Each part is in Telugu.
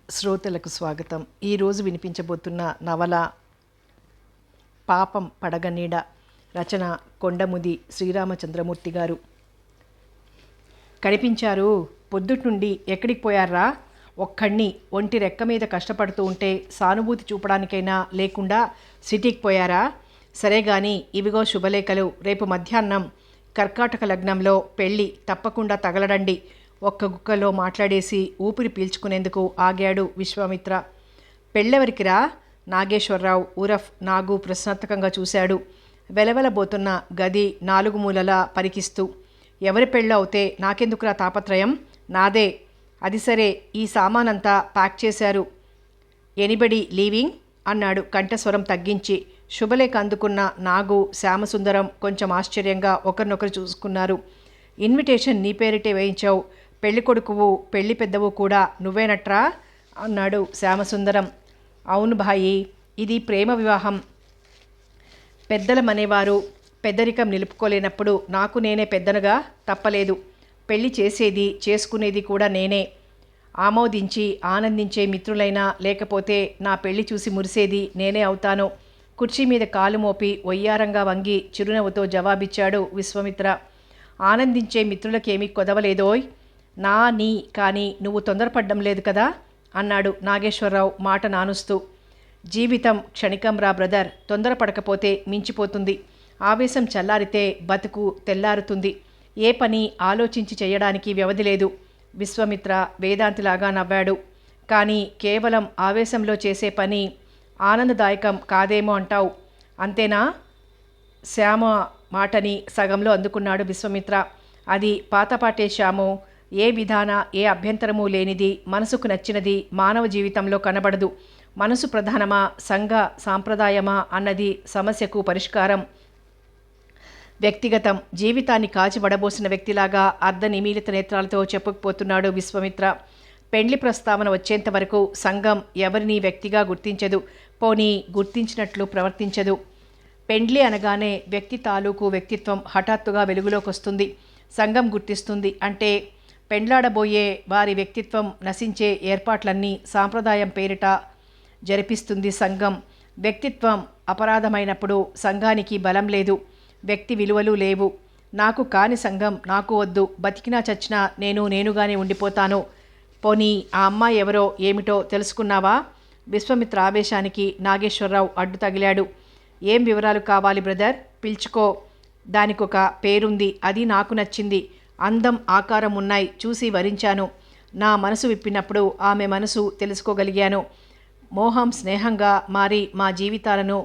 శ్రోతలకు స్వాగతం. ఈరోజు వినిపించబోతున్న నవల పాపం పడగనీడ. రచన కొండముది శ్రీరామచంద్రమూర్తి గారు. కనిపించారు. పొద్దుట్నుండి ఎక్కడికి పోయారా? ఒక్కడిని ఒంటి రెక్క మీద కష్టపడుతూ ఉంటే సానుభూతి చూపడానికైనా లేకుండా సిటీకి పోయారా? సరే గాని ఇవిగో శుభలేఖలు. రేపు మధ్యాహ్నం కర్కాటక లగ్నంలో పెళ్ళి, తప్పకుండా తగలడండి. ఒక్క గుక్కలో మాట్లాడేసి ఊపిరి పీల్చుకునేందుకు ఆగాడు విశ్వామిత్ర. పెళ్ళెవరికిరా? నాగేశ్వరరావు ఉరఫ్ నాగు ప్రశ్నార్థకంగా చూశాడు, వెలవెలబోతున్న గది నాలుగు మూలలా పరికిస్తూ. ఎవరి పెళ్ళో అవుతే నాకెందుకురా తాపత్రయం? నాదే. అది సరే, ఈ సామానంతా ప్యాక్ చేశారు. Anybody leaving? అన్నాడు కంఠస్వరం తగ్గించి. శుభలేఖ అందుకున్న నాగు, శ్యామసుందరం కొంచెం ఆశ్చర్యంగా ఒకరినొకరు చూసుకున్నారు. ఇన్విటేషన్ నీ పేరిటే వేయించావు. పెళ్లి కొడుకువు పెళ్లి పెద్దవు కూడా నువ్వేనట్రా? అన్నాడు శ్యామసుందరం. అవును భాయి, ఇది ప్రేమ వివాహం. పెద్దలమనేవారు పెద్దరికం నిలుపుకోలేనప్పుడు నాకు నేనే పెద్దనుగా తప్పలేదు. పెళ్లి చేసేది చేసుకునేది కూడా నేనే. ఆమోదించి ఆనందించే మిత్రులైనా లేకపోతే నా పెళ్లి చూసి మురిసేది నేనే అవుతాను. కుర్చీ మీద కాలు మోపి ఒయ్యారంగా వంగి చిరునవ్వుతో జవాబిచ్చాడు విశ్వామిత్ర. ఆనందించే మిత్రులకేమీ కొదవలేదోయ్. నీ కానీ నువ్వు తొందరపడ్డం లేదు కదా? అన్నాడు నాగేశ్వరరావు మాట నానుస్తూ. జీవితం క్షణికం రా బ్రదర్, తొందరపడకపోతే మించిపోతుంది. ఆవేశం చల్లారితే బతుకు తెల్లారుతుంది. ఏ పని ఆలోచించి చేయడానికి వ్యవధి లేదు. విశ్వామిత్ర వేదాంతిలాగా నవ్వాడు. కానీ కేవలం ఆవేశంలో చేసే పని ఆనందదాయకం కాదేమో అంటావు, అంతేనా? శ్యామ మాటని సగంలో అందుకున్నాడు విశ్వామిత్ర. అది పాతపాటే శ్యాము. ఏ విధాన ఏ అభ్యంతరము లేనిది, మనసుకు నచ్చినది మానవ జీవితంలో కనబడదు. మనసు ప్రధానమా సంఘ సాంప్రదాయమా అన్నది సమస్యకు పరిష్కారం. వ్యక్తిగతం. జీవితాన్ని కాచిబడబోసిన వ్యక్తిలాగా అర్ధనిమీలిత నేత్రాలతో చెప్పుకుపోతున్నాడు విశ్వామిత్ర. పెండ్లి ప్రస్తావన వచ్చేంత వరకు సంఘం ఎవరిని వ్యక్తిగా గుర్తించదు, పోనీ గుర్తించినట్లు ప్రవర్తించదు. పెండ్లి అనగానే వ్యక్తి తాలూకు వ్యక్తిత్వం హఠాత్తుగా వెలుగులోకి వస్తుంది. సంఘం గుర్తిస్తుంది అంటే పెండ్లాడబోయే వారి వ్యక్తిత్వం నశించే ఏర్పాట్లన్నీ సాంప్రదాయం పేరిట జరిపిస్తుంది సంఘం. వ్యక్తిత్వం అపరాధమైనప్పుడు సంఘానికి బలం లేదు, వ్యక్తి విలువలు లేవు. నాకు కాని సంఘం నాకు వద్దు. బతికినా చచ్చినా నేనుగానే ఉండిపోతాను. పోనీ ఆ అమ్మాయి ఎవరో ఏమిటో తెలుసుకున్నావా? విశ్వామిత్ర ఆవేశానికి నాగేశ్వరరావు అడ్డు తగిలాడు. ఏం వివరాలు కావాలి బ్రదర్? పిలుచుకో. దానికొక పేరుంది, అది నాకు నచ్చింది. అందం ఆకారం ఉన్నాయి, చూసి వరించాను. నా మనసు విప్పినప్పుడు ఆమె మనసు తెలుసుకోగలిగాను. మోహం స్నేహంగా మారి మా జీవితాలను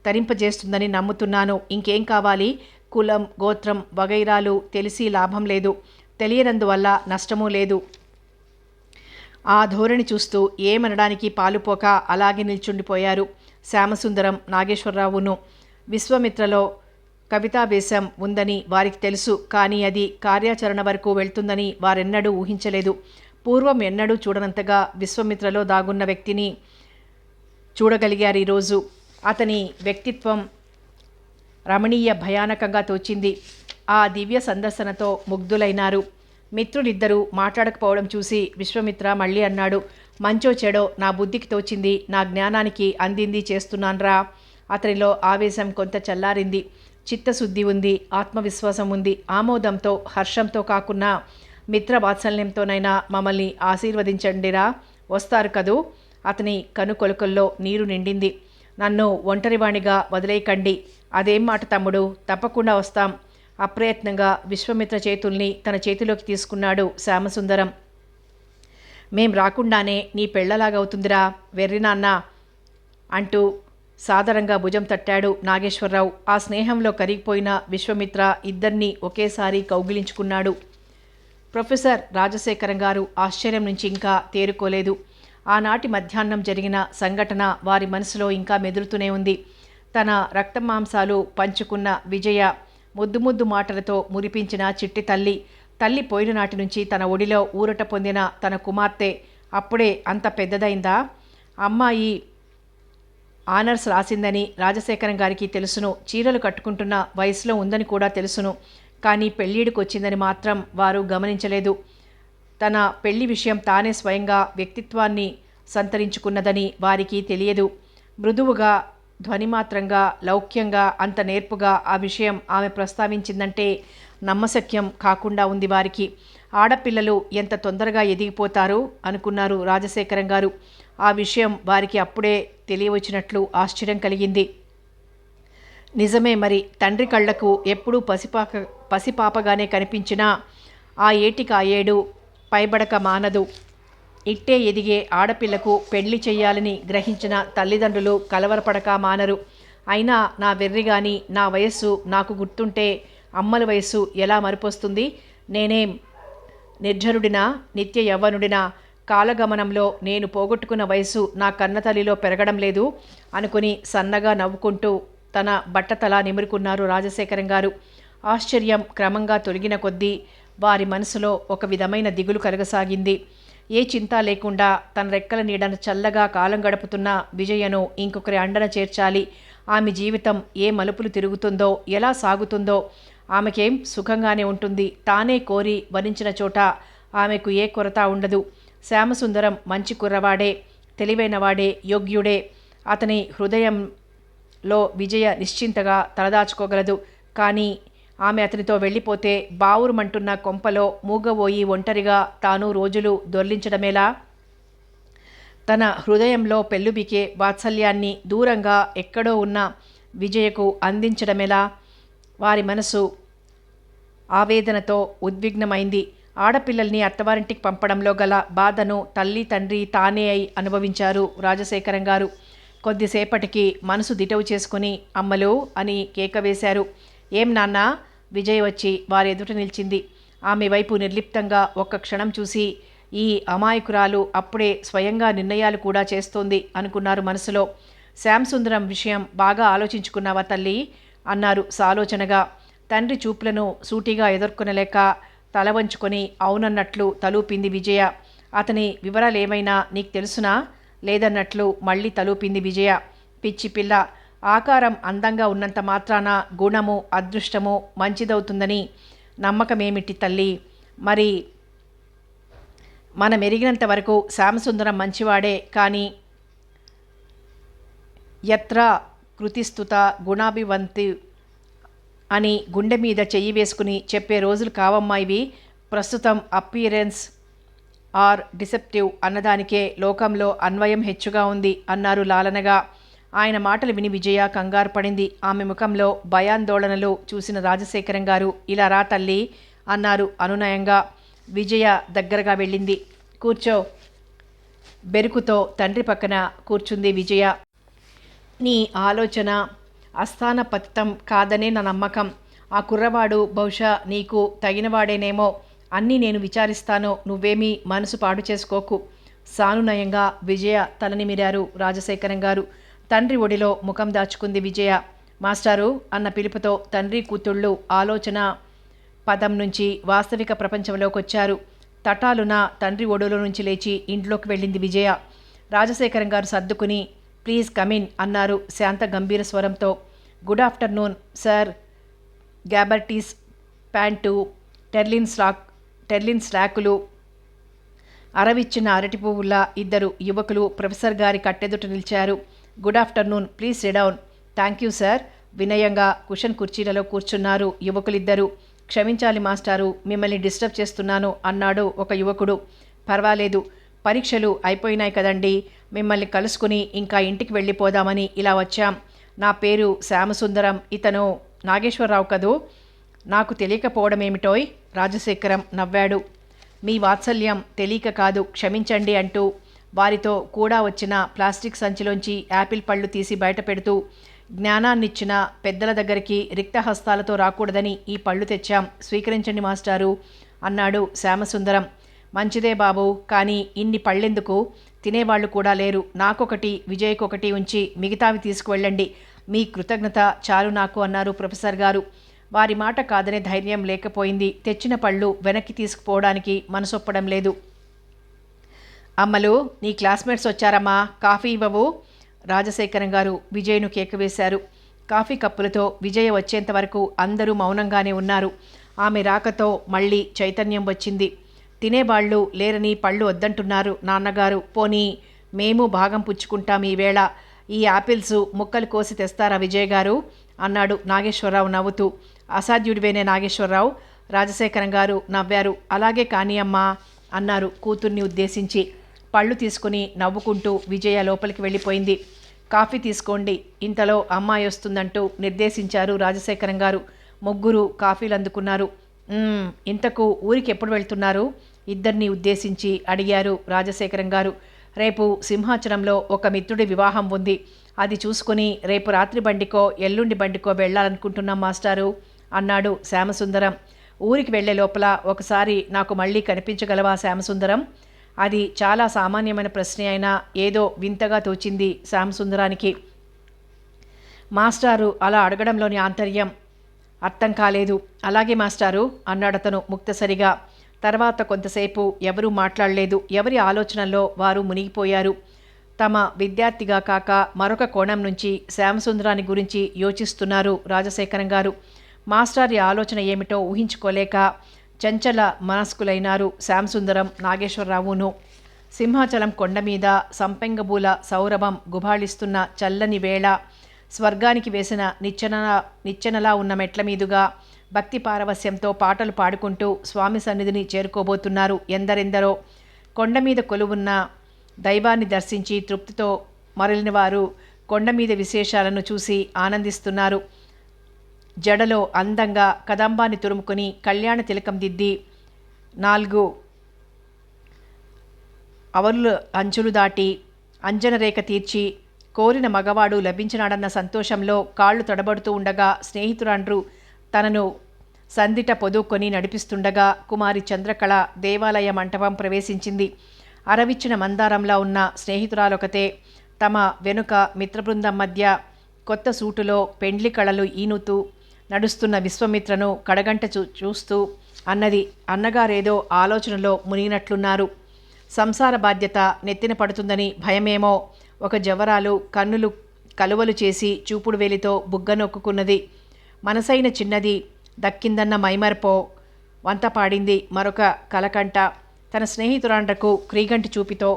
తరింపజేస్తుందని నమ్ముతున్నాను. ఇంకేం కావాలి? కులం గోత్రం వగైరాలు తెలిసి లాభం లేదు, తెలియనందువల్ల నష్టమూ లేదు. ఆ ధోరణి చూస్తూ ఏమనడానికి పాలుపోక అలాగే నిల్చుండిపోయారు శ్యామసుందరం నాగేశ్వరరావును. విశ్వామిత్రలో కవితావేశం ఉందని వారికి తెలుసు, కానీ అది కార్యాచరణ వరకు వెళ్తుందని వారెన్నడూ ఊహించలేదు. పూర్వం ఎన్నడూ చూడనంతగా విశ్వామిత్రలో దాగున్న వ్యక్తిని చూడగలిగారు ఈరోజు. అతని వ్యక్తిత్వం రమణీయ భయానకంగా తోచింది. ఆ దివ్య సందర్శనతో ముగ్ధులైనారు. మిత్రులిద్దరూ మాట్లాడకపోవడం చూసి విశ్వామిత్ర మళ్ళీ అన్నాడు, మంచో చెడో నా బుద్ధికి తోచింది, నా జ్ఞానానికి అందింది చేస్తున్నాన్రా. అతనిలో ఆవేశం కొంత చల్లారింది. చిత్తశుద్ధి ఉంది, ఆత్మవిశ్వాసం ఉంది. ఆమోదంతో హర్షంతో కాకున్నా మిత్రవాత్సల్యంతోనైనా మమ్మల్ని ఆశీర్వదించండిరా. వస్తారు కదూ? అతని కనుకొలకల్లో నీరు నిండింది. నన్ను ఒంటరివాణిగా వదిలేయకండి. అదేం మాట తమ్ముడు, తప్పకుండా వస్తాం. అప్రయత్నంగా విశ్వామిత్ర చేతుల్ని తన చేతిలోకి తీసుకున్నాడు శ్యామసుందరం. మేం రాకుండానే నీ పెళ్లలాగవుతుందిరా వెర్రినాన్న అంటూ సాదరంగా భుజం తట్టాడు నాగేశ్వరరావు. ఆ స్నేహంలో కరిగిపోయిన విశ్వామిత్ర ఇద్దరినీ ఒకేసారి కౌగిలించుకున్నాడు. ప్రొఫెసర్ రాజశేఖరం గారు ఆశ్చర్యం నుంచి ఇంకా తేరుకోలేదు. ఆనాటి మధ్యాహ్నం జరిగిన సంఘటన వారి మనసులో ఇంకా మెదులుతూనే ఉంది. తన రక్తమాంసాలు పంచుకున్న విజయ ముద్దు ముద్దు మాటలతో మురిపించిన చిట్టి తల్లి పోయిన నాటి నుంచి తన ఒడిలో ఊరట పొందిన తన కుమార్తె అప్పుడే అంత పెద్దదైందా? అమ్మాయి ఆనర్స్ రాసిందని రాజశేఖరం గారికి తెలుసును. చీరలు కట్టుకుంటున్న వయసులో ఉందని కూడా తెలుసును. కానీ పెళ్ళిడికి వచ్చిందని మాత్రం వారు గమనించలేదు. తన పెళ్లి విషయం తానే స్వయంగా వ్యక్తిత్వాన్ని సంతరించుకున్నదని వారికి తెలియదు. మృదువుగా, ధ్వనిమాత్రంగా, లౌక్యంగా, అంత నేర్పుగా ఆ విషయం ఆమె ప్రస్తావించిందంటే నమ్మశక్యం కాకుండా ఉంది వారికి. ఆడపిల్లలు ఎంత తొందరగా ఎదిగిపోతారు అనుకున్నారు రాజశేఖరం గారు. ఆ విషయం వారికి అప్పుడే తెలియవచ్చినట్లు ఆశ్చర్యం కలిగింది. నిజమే మరి, తండ్రి కళ్లకు ఎప్పుడూ పసిపాపగానే కనిపించినా ఆ ఏటికి ఆ ఏడు పైబడక మానదు. ఇట్టే ఎదిగే ఆడపిల్లకు పెళ్లి చెయ్యాలని గ్రహించిన తల్లిదండ్రులు కలవరపడక మానరు. అయినా నా వెర్రిగాని నా వయస్సు నాకు గుర్తుంటే అమ్మల వయస్సు ఎలా మరిపొస్తుంది? నేనేం నిర్జరుడినా, నిత్య యవ్వనుడినా? కాలగమనంలో నేను పోగొట్టుకున్న వయసు నా కన్నతల్లిలో పెరగడం లేదు అనుకుని సన్నగా నవ్వుకుంటూ తన బట్టతల నిమురుకున్నారు రాజశేఖరం గారు. ఆశ్చర్యం క్రమంగా తొలగిన కొద్దీ వారి మనసులో ఒక విధమైన దిగులు కలగసాగింది. ఏ చింత లేకుండా తన రెక్కల నీడన చల్లగా కాలం గడుపుతున్న విజయను ఇంకొకరి అండన చేర్చాలి. ఆమె జీవితం ఏ మలుపులు తిరుగుతుందో, ఎలా సాగుతుందో, ఆమెకేం సుఖంగానే ఉంటుంది. తానే కోరి వరించిన చోట ఆమెకు ఏ కొరత ఉండదు. శ్యామసుందరం మంచి కుర్రవాడే, తెలివైనవాడే, యోగ్యుడే. అతని హృదయంలో విజయ నిశ్చింతగా తలదాచుకోగలదు. కానీ ఆమె అతనితో వెళ్ళిపోతే బావురుమంటున్న కొంపలో మూగబోయి ఒంటరిగా తాను రోజులు దొర్లించడమేలా? తన హృదయంలో పెళ్ళుబికే వాత్సల్యాన్ని దూరంగా ఎక్కడో ఉన్న విజయకు అందించడమేలా? వారి మనసు ఆవేదనతో ఉద్విగ్నమైంది. ఆడపిల్లల్ని అత్తవారింటికి పంపడంలో గల బాధను తల్లి తండ్రి తానే అయి అనుభవించారు రాజశేఖరం గారు. కొద్దిసేపటికి మనసు దిటవు చేసుకుని అమ్మలు అని కేక వేశారు. ఏం నాన్న? విజయ్ వచ్చి వారి ఎదుట నిలిచింది. ఆమె వైపు నిర్లిప్తంగా ఒక్క క్షణం చూసి, ఈ అమాయకురాలు అప్పుడే స్వయంగా నిర్ణయాలు కూడా చేస్తోంది అనుకున్నారు మనసులో. శ్యామసుందరం విషయం బాగా ఆలోచించుకున్నావా తల్లి అన్నారు సాలోచనగా. తండ్రి చూపులను సూటిగా ఎదుర్కొనలేక తల వంచుకొని అవునన్నట్లు తలూపింది విజయ. అతని వివరాలేమైనా నీకు తెలుసునా? లేదన్నట్లు మళ్ళీ తలూపింది విజయ. పిచ్చి పిల్ల, ఆకారం అందంగా ఉన్నంత మాత్రాన గుణము, అదృష్టము మంచిదవుతుందని నమ్మకమేమిటి తల్లి? మరి మనం ఎరిగినంత వరకు శ్యామసుందరం మంచివాడే. కానీ యత్ర కృతిస్తుత గుణాభివంతి అని గుండె మీద చెయ్యి వేసుకుని చెప్పే రోజులు కావమ్మా ఇవి. ప్రస్తుతం అపియరెన్స్ ఆర్ డిసెప్టివ్ అన్నదానికే లోకంలో అన్వయం హెచ్చుగా ఉంది అన్నారు లాలనగా. ఆయన మాటలు విని విజయ కంగారు పడింది. ఆమె ముఖంలో భయాందోళనలు చూసిన రాజశేఖరం గారు, ఇలా రా తల్లి అన్నారు అనునయంగా. విజయ దగ్గరగా వెళ్ళింది. కూర్చో. బెరుకుతో తండ్రి పక్కన కూర్చుంది విజయ. నీ ఆలోచన అస్థానపతితం కాదనే నా నమ్మకం. ఆ కుర్రవాడు బహుశా నీకు తగినవాడేనేమో. అన్నీ నేను విచారిస్తాను, నువ్వేమీ మనసు పాడు చేసుకోకు. సానునయంగా విజయ తలనిమిరారు రాజశేఖరం గారు. తండ్రి ఒడిలో ముఖం దాచుకుంది విజయ. మాస్టారు అన్న పిలుపుతో తండ్రి కూతుళ్ళు ఆలోచన పదం నుంచి వాస్తవిక ప్రపంచంలోకి వచ్చారు. తటాలున తండ్రి ఒడిలో నుంచి లేచి ఇంట్లోకి వెళ్ళింది విజయ. రాజశేఖరం గారు సర్దుకుని ప్లీజ్ కమిన్ అన్నారు శాంత గంభీర స్వరంతో. Good afternoon sir. గ్యాబర్టీస్ ప్యాంటు, టెర్లిన్ స్లాకులు, అరవిచ్చిన అరటి పువ్వుల ఇద్దరు యువకులు ప్రొఫెసర్ గారి కట్టెదుట నిలిచారు. Good afternoon, please sit down. Thank you sir. వినయంగా కుషన్ కుర్చీలలో కూర్చున్నారు యువకులిద్దరూ. క్షమించాలి మాస్టారు, మిమ్మల్ని డిస్టర్బ్ చేస్తున్నాను అన్నాడు ఒక యువకుడు. పర్వాలేదు, పరీక్షలు అయిపోయినాయి కదండి, మిమ్మల్ని కలుసుకుని ఇంకా ఇంటికి వెళ్ళిపోదామని ఇలా వచ్చాం. నా పేరు శ్యామసుందరం, ఇతను నాగేశ్వరరావు కదూ. నాకు తెలియకపోవడం ఏమిటోయ్? రాజశేఖరం నవ్వాడు. మీ వాత్సల్యం తెలియక కాదు, క్షమించండి అంటూ వారితో కూడా వచ్చిన ప్లాస్టిక్ సంచిలోంచి యాపిల్ పళ్ళు తీసి బయట పెడుతూ, జ్ఞానాన్నిచ్చిన పెద్దల దగ్గరికి రిక్త హస్తాలతో రాకూడదని ఈ పళ్ళు తెచ్చాం, స్వీకరించండి మాస్టారు అన్నాడు శ్యామసుందరం. మంచిదే బాబు, కానీ ఇన్ని పళ్ళెందుకు? తినేవాళ్ళు కూడా లేరు. నాకొకటి విజయ్కొకటి ఉంచి మిగతావి తీసుకువెళ్ళండి. మీ కృతజ్ఞత చాలు నాకు అన్నారు ప్రొఫెసర్ గారు. వారి మాట కాదనే ధైర్యం లేకపోయింది. తెచ్చిన పళ్ళు వెనక్కి తీసుకుపోవడానికి మనసొప్పడం లేదు. అమ్మలు, నీ క్లాస్మేట్స్ వచ్చారమ్మా, కాఫీ ఇవ్వవు? రాజశేఖరం గారు విజయ్ను కేక వేశారు. కాఫీ కప్పులతో విజయ వచ్చేంత వరకు అందరూ మౌనంగానే ఉన్నారు. ఆమె రాకతో మళ్ళీ చైతన్యం వచ్చింది. తినేవాళ్ళు లేరని పళ్ళు వద్దంటున్నారు నాన్నగారు. పోనీ మేము భాగం పుచ్చుకుంటాం ఈవేళ. ఈ యాపిల్స్ ముక్కలు కోసి తెస్తారా విజయ్ గారు అన్నాడు నాగేశ్వరరావు నవ్వుతూ. అసాధ్యుడివేనే నాగేశ్వరరావు. రాజశేఖరం గారు నవ్వారు. అలాగే కానీ అమ్మా అన్నారు కూతుర్ని ఉద్దేశించి. పళ్ళు తీసుకుని నవ్వుకుంటూ విజయ లోపలికి వెళ్ళిపోయింది. కాఫీ తీసుకోండి, ఇంతలో అమ్మాయి వస్తుందంటూ నిర్దేశించారు రాజశేఖరం గారు. ముగ్గురు కాఫీలు అందుకున్నారు. ఇంతకు ఊరికి ఎప్పుడు వెళ్తున్నారు ఇద్దరిని ఉద్దేశించి అడిగారు రాజశేఖరం గారు. రేపు సింహాచలంలో ఒక మిత్రుడి వివాహం ఉంది. అది చూసుకుని రేపు రాత్రి బండికో ఎల్లుండి బండికో వెళ్ళాలనుకుంటున్నాం మాస్టారు అన్నాడు శ్యామసుందరం. ఊరికి వెళ్లే లోపల ఒకసారి నాకు మళ్ళీ కనిపించగలవా శ్యామసుందరం? అది చాలా సామాన్యమైన ప్రశ్న అయినా ఏదో వింతగా తోచింది శ్యామసుందరానికి. మాస్టారు అలా అడగడంలోని ఆంతర్యం అర్థం కాలేదు. అలాగే మాస్టారు అన్నాడతను ముక్తసరిగా. తర్వాత కొంతసేపు ఎవరూ మాట్లాడలేదు. ఎవరి ఆలోచనల్లో వారు మునిగిపోయారు. తమ విద్యార్థిగా కాక మరొక కోణం నుంచి శ్యామసుందరాన్ని గురించి యోచిస్తున్నారు రాజశేఖరం గారు. మాస్టారి ఆలోచన ఏమిటో ఊహించుకోలేక చంచల మనస్కులైనారు శ్యామసుందరం నాగేశ్వరరావును. సింహాచలం కొండ మీద సంపెంగబూల సౌరభం గుబాళిస్తున్న చల్లని వేళ స్వర్గానికి వేసిన నిచ్చెనలా ఉన్న మెట్ల మీదుగా భక్తి పారవస్యంతో పాటలు పాడుకుంటూ స్వామి సన్నిధిని చేరుకోబోతున్నారు ఎందరెందరో. కొండ మీద కొలువున్న దైవాన్ని దర్శించి తృప్తితో మరలిన వారు కొండ మీద విశేషాలను చూసి ఆనందిస్తున్నారు. జడలో అందంగా కదంబాన్ని తురుముకొని కళ్యాణ తిలకం దిద్ది 4 అవరుల అంచులు దాటి అంజనరేఖ తీర్చి కోరిన మగవాడు లభించినాడన్న సంతోషంలో కాళ్ళు తడబడుతూ ఉండగా స్నేహితురాండ్రు తనను సందిట పొదుకొని నడిపిస్తుండగా కుమారి చంద్రకళ దేవాలయ మంటపం ప్రవేశించింది. అరవిచ్చిన మందారంలా ఉన్న స్నేహితురాలొకతే తమ వెనుక మిత్రబృందం మధ్య కొత్త సూటులో పెండ్లి కళలు ఈనుతూ నడుస్తున్న విశ్వమిత్రను కడగంట చూస్తూ అన్నది. అన్నగారేదో ఆలోచనలో మునిగినట్లున్నారు. సంసార బాధ్యత నెత్తిన పడుతుందని భయమేమో. ఒక జవరాలు కన్నులు కలువలు చేసి చూపుడు వేలితో బుగ్గ నొక్కున్నది. మనసైన చిన్నది దక్కిందన్న మైమర్పో వంత పాడింది మరొక కలకంట. తన స్నేహితురాండ్రకు క్రీగంటి చూపితో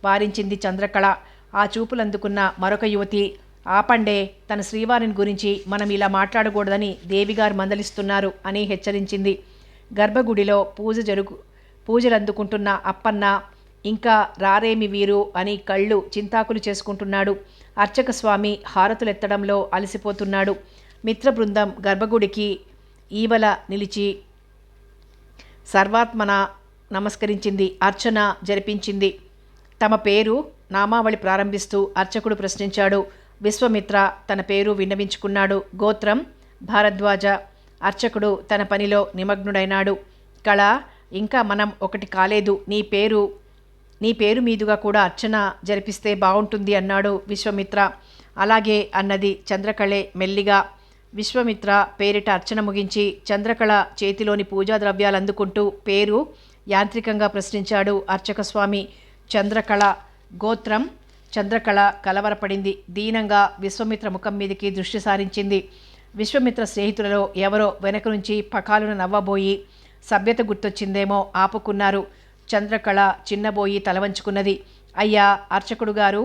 వారించింది చంద్రకళ. ఆ చూపులందుకున్న మరొక యువతి, ఆపండే, తన శ్రీవారిని గురించి మనం ఇలా మాట్లాడకూడదని దేవిగారు మందలిస్తున్నారు అని హెచ్చరించింది. గర్భగుడిలో పూజలందుకుంటున్న అప్పన్న ఇంకా రారేమి వీరు అని కళ్ళు చింతాకులు చేసుకుంటున్నాడు. అర్చక స్వామి హారతులెత్తడంలో అలసిపోతున్నాడు. మిత్ర బృందం గర్భగుడికి ఈవల నిలిచి సర్వాత్మన నమస్కరించింది. అర్చన జరిపించింది. తమ పేరు నామావళి ప్రారంభిస్తూ అర్చకుడు ప్రశ్నించాడు. విశ్వమిత్ర తన పేరు విన్నవించుకున్నాడు. గోత్రం భారద్వాజ. అర్చకుడు తన పనిలో నిమగ్నుడైనాడు. కళ, ఇంకా మనం ఒకటి కాలేదు. నీ పేరు మీదుగా కూడా అర్చన జరిపిస్తే బాగుంటుంది అన్నాడు విశ్వమిత్ర. అలాగే అన్నది చంద్రకళే మెల్లిగా. విశ్వమిత్ర పేరిట అర్చన ముగించి చంద్రకళ చేతిలోని పూజా ద్రవ్యాలు అందుకుంటూ పేరు యాంత్రికంగా ప్రశ్నించాడు అర్చకస్వామి. చంద్రకళ. గోత్రం. చంద్రకళ కలవరపడింది. దీనంగా విశ్వమిత్ర ముఖం మీదకి దృష్టి సారించింది. విశ్వమిత్ర స్నేహితులలో ఎవరో వెనక నుంచి పకాలున నవ్వబోయి సభ్యత గుర్తొచ్చిందేమో ఆపుకున్నారు. చంద్రకళ చిన్నబోయి తలవంచుకున్నది. అయ్యా అర్చకుడు గారు,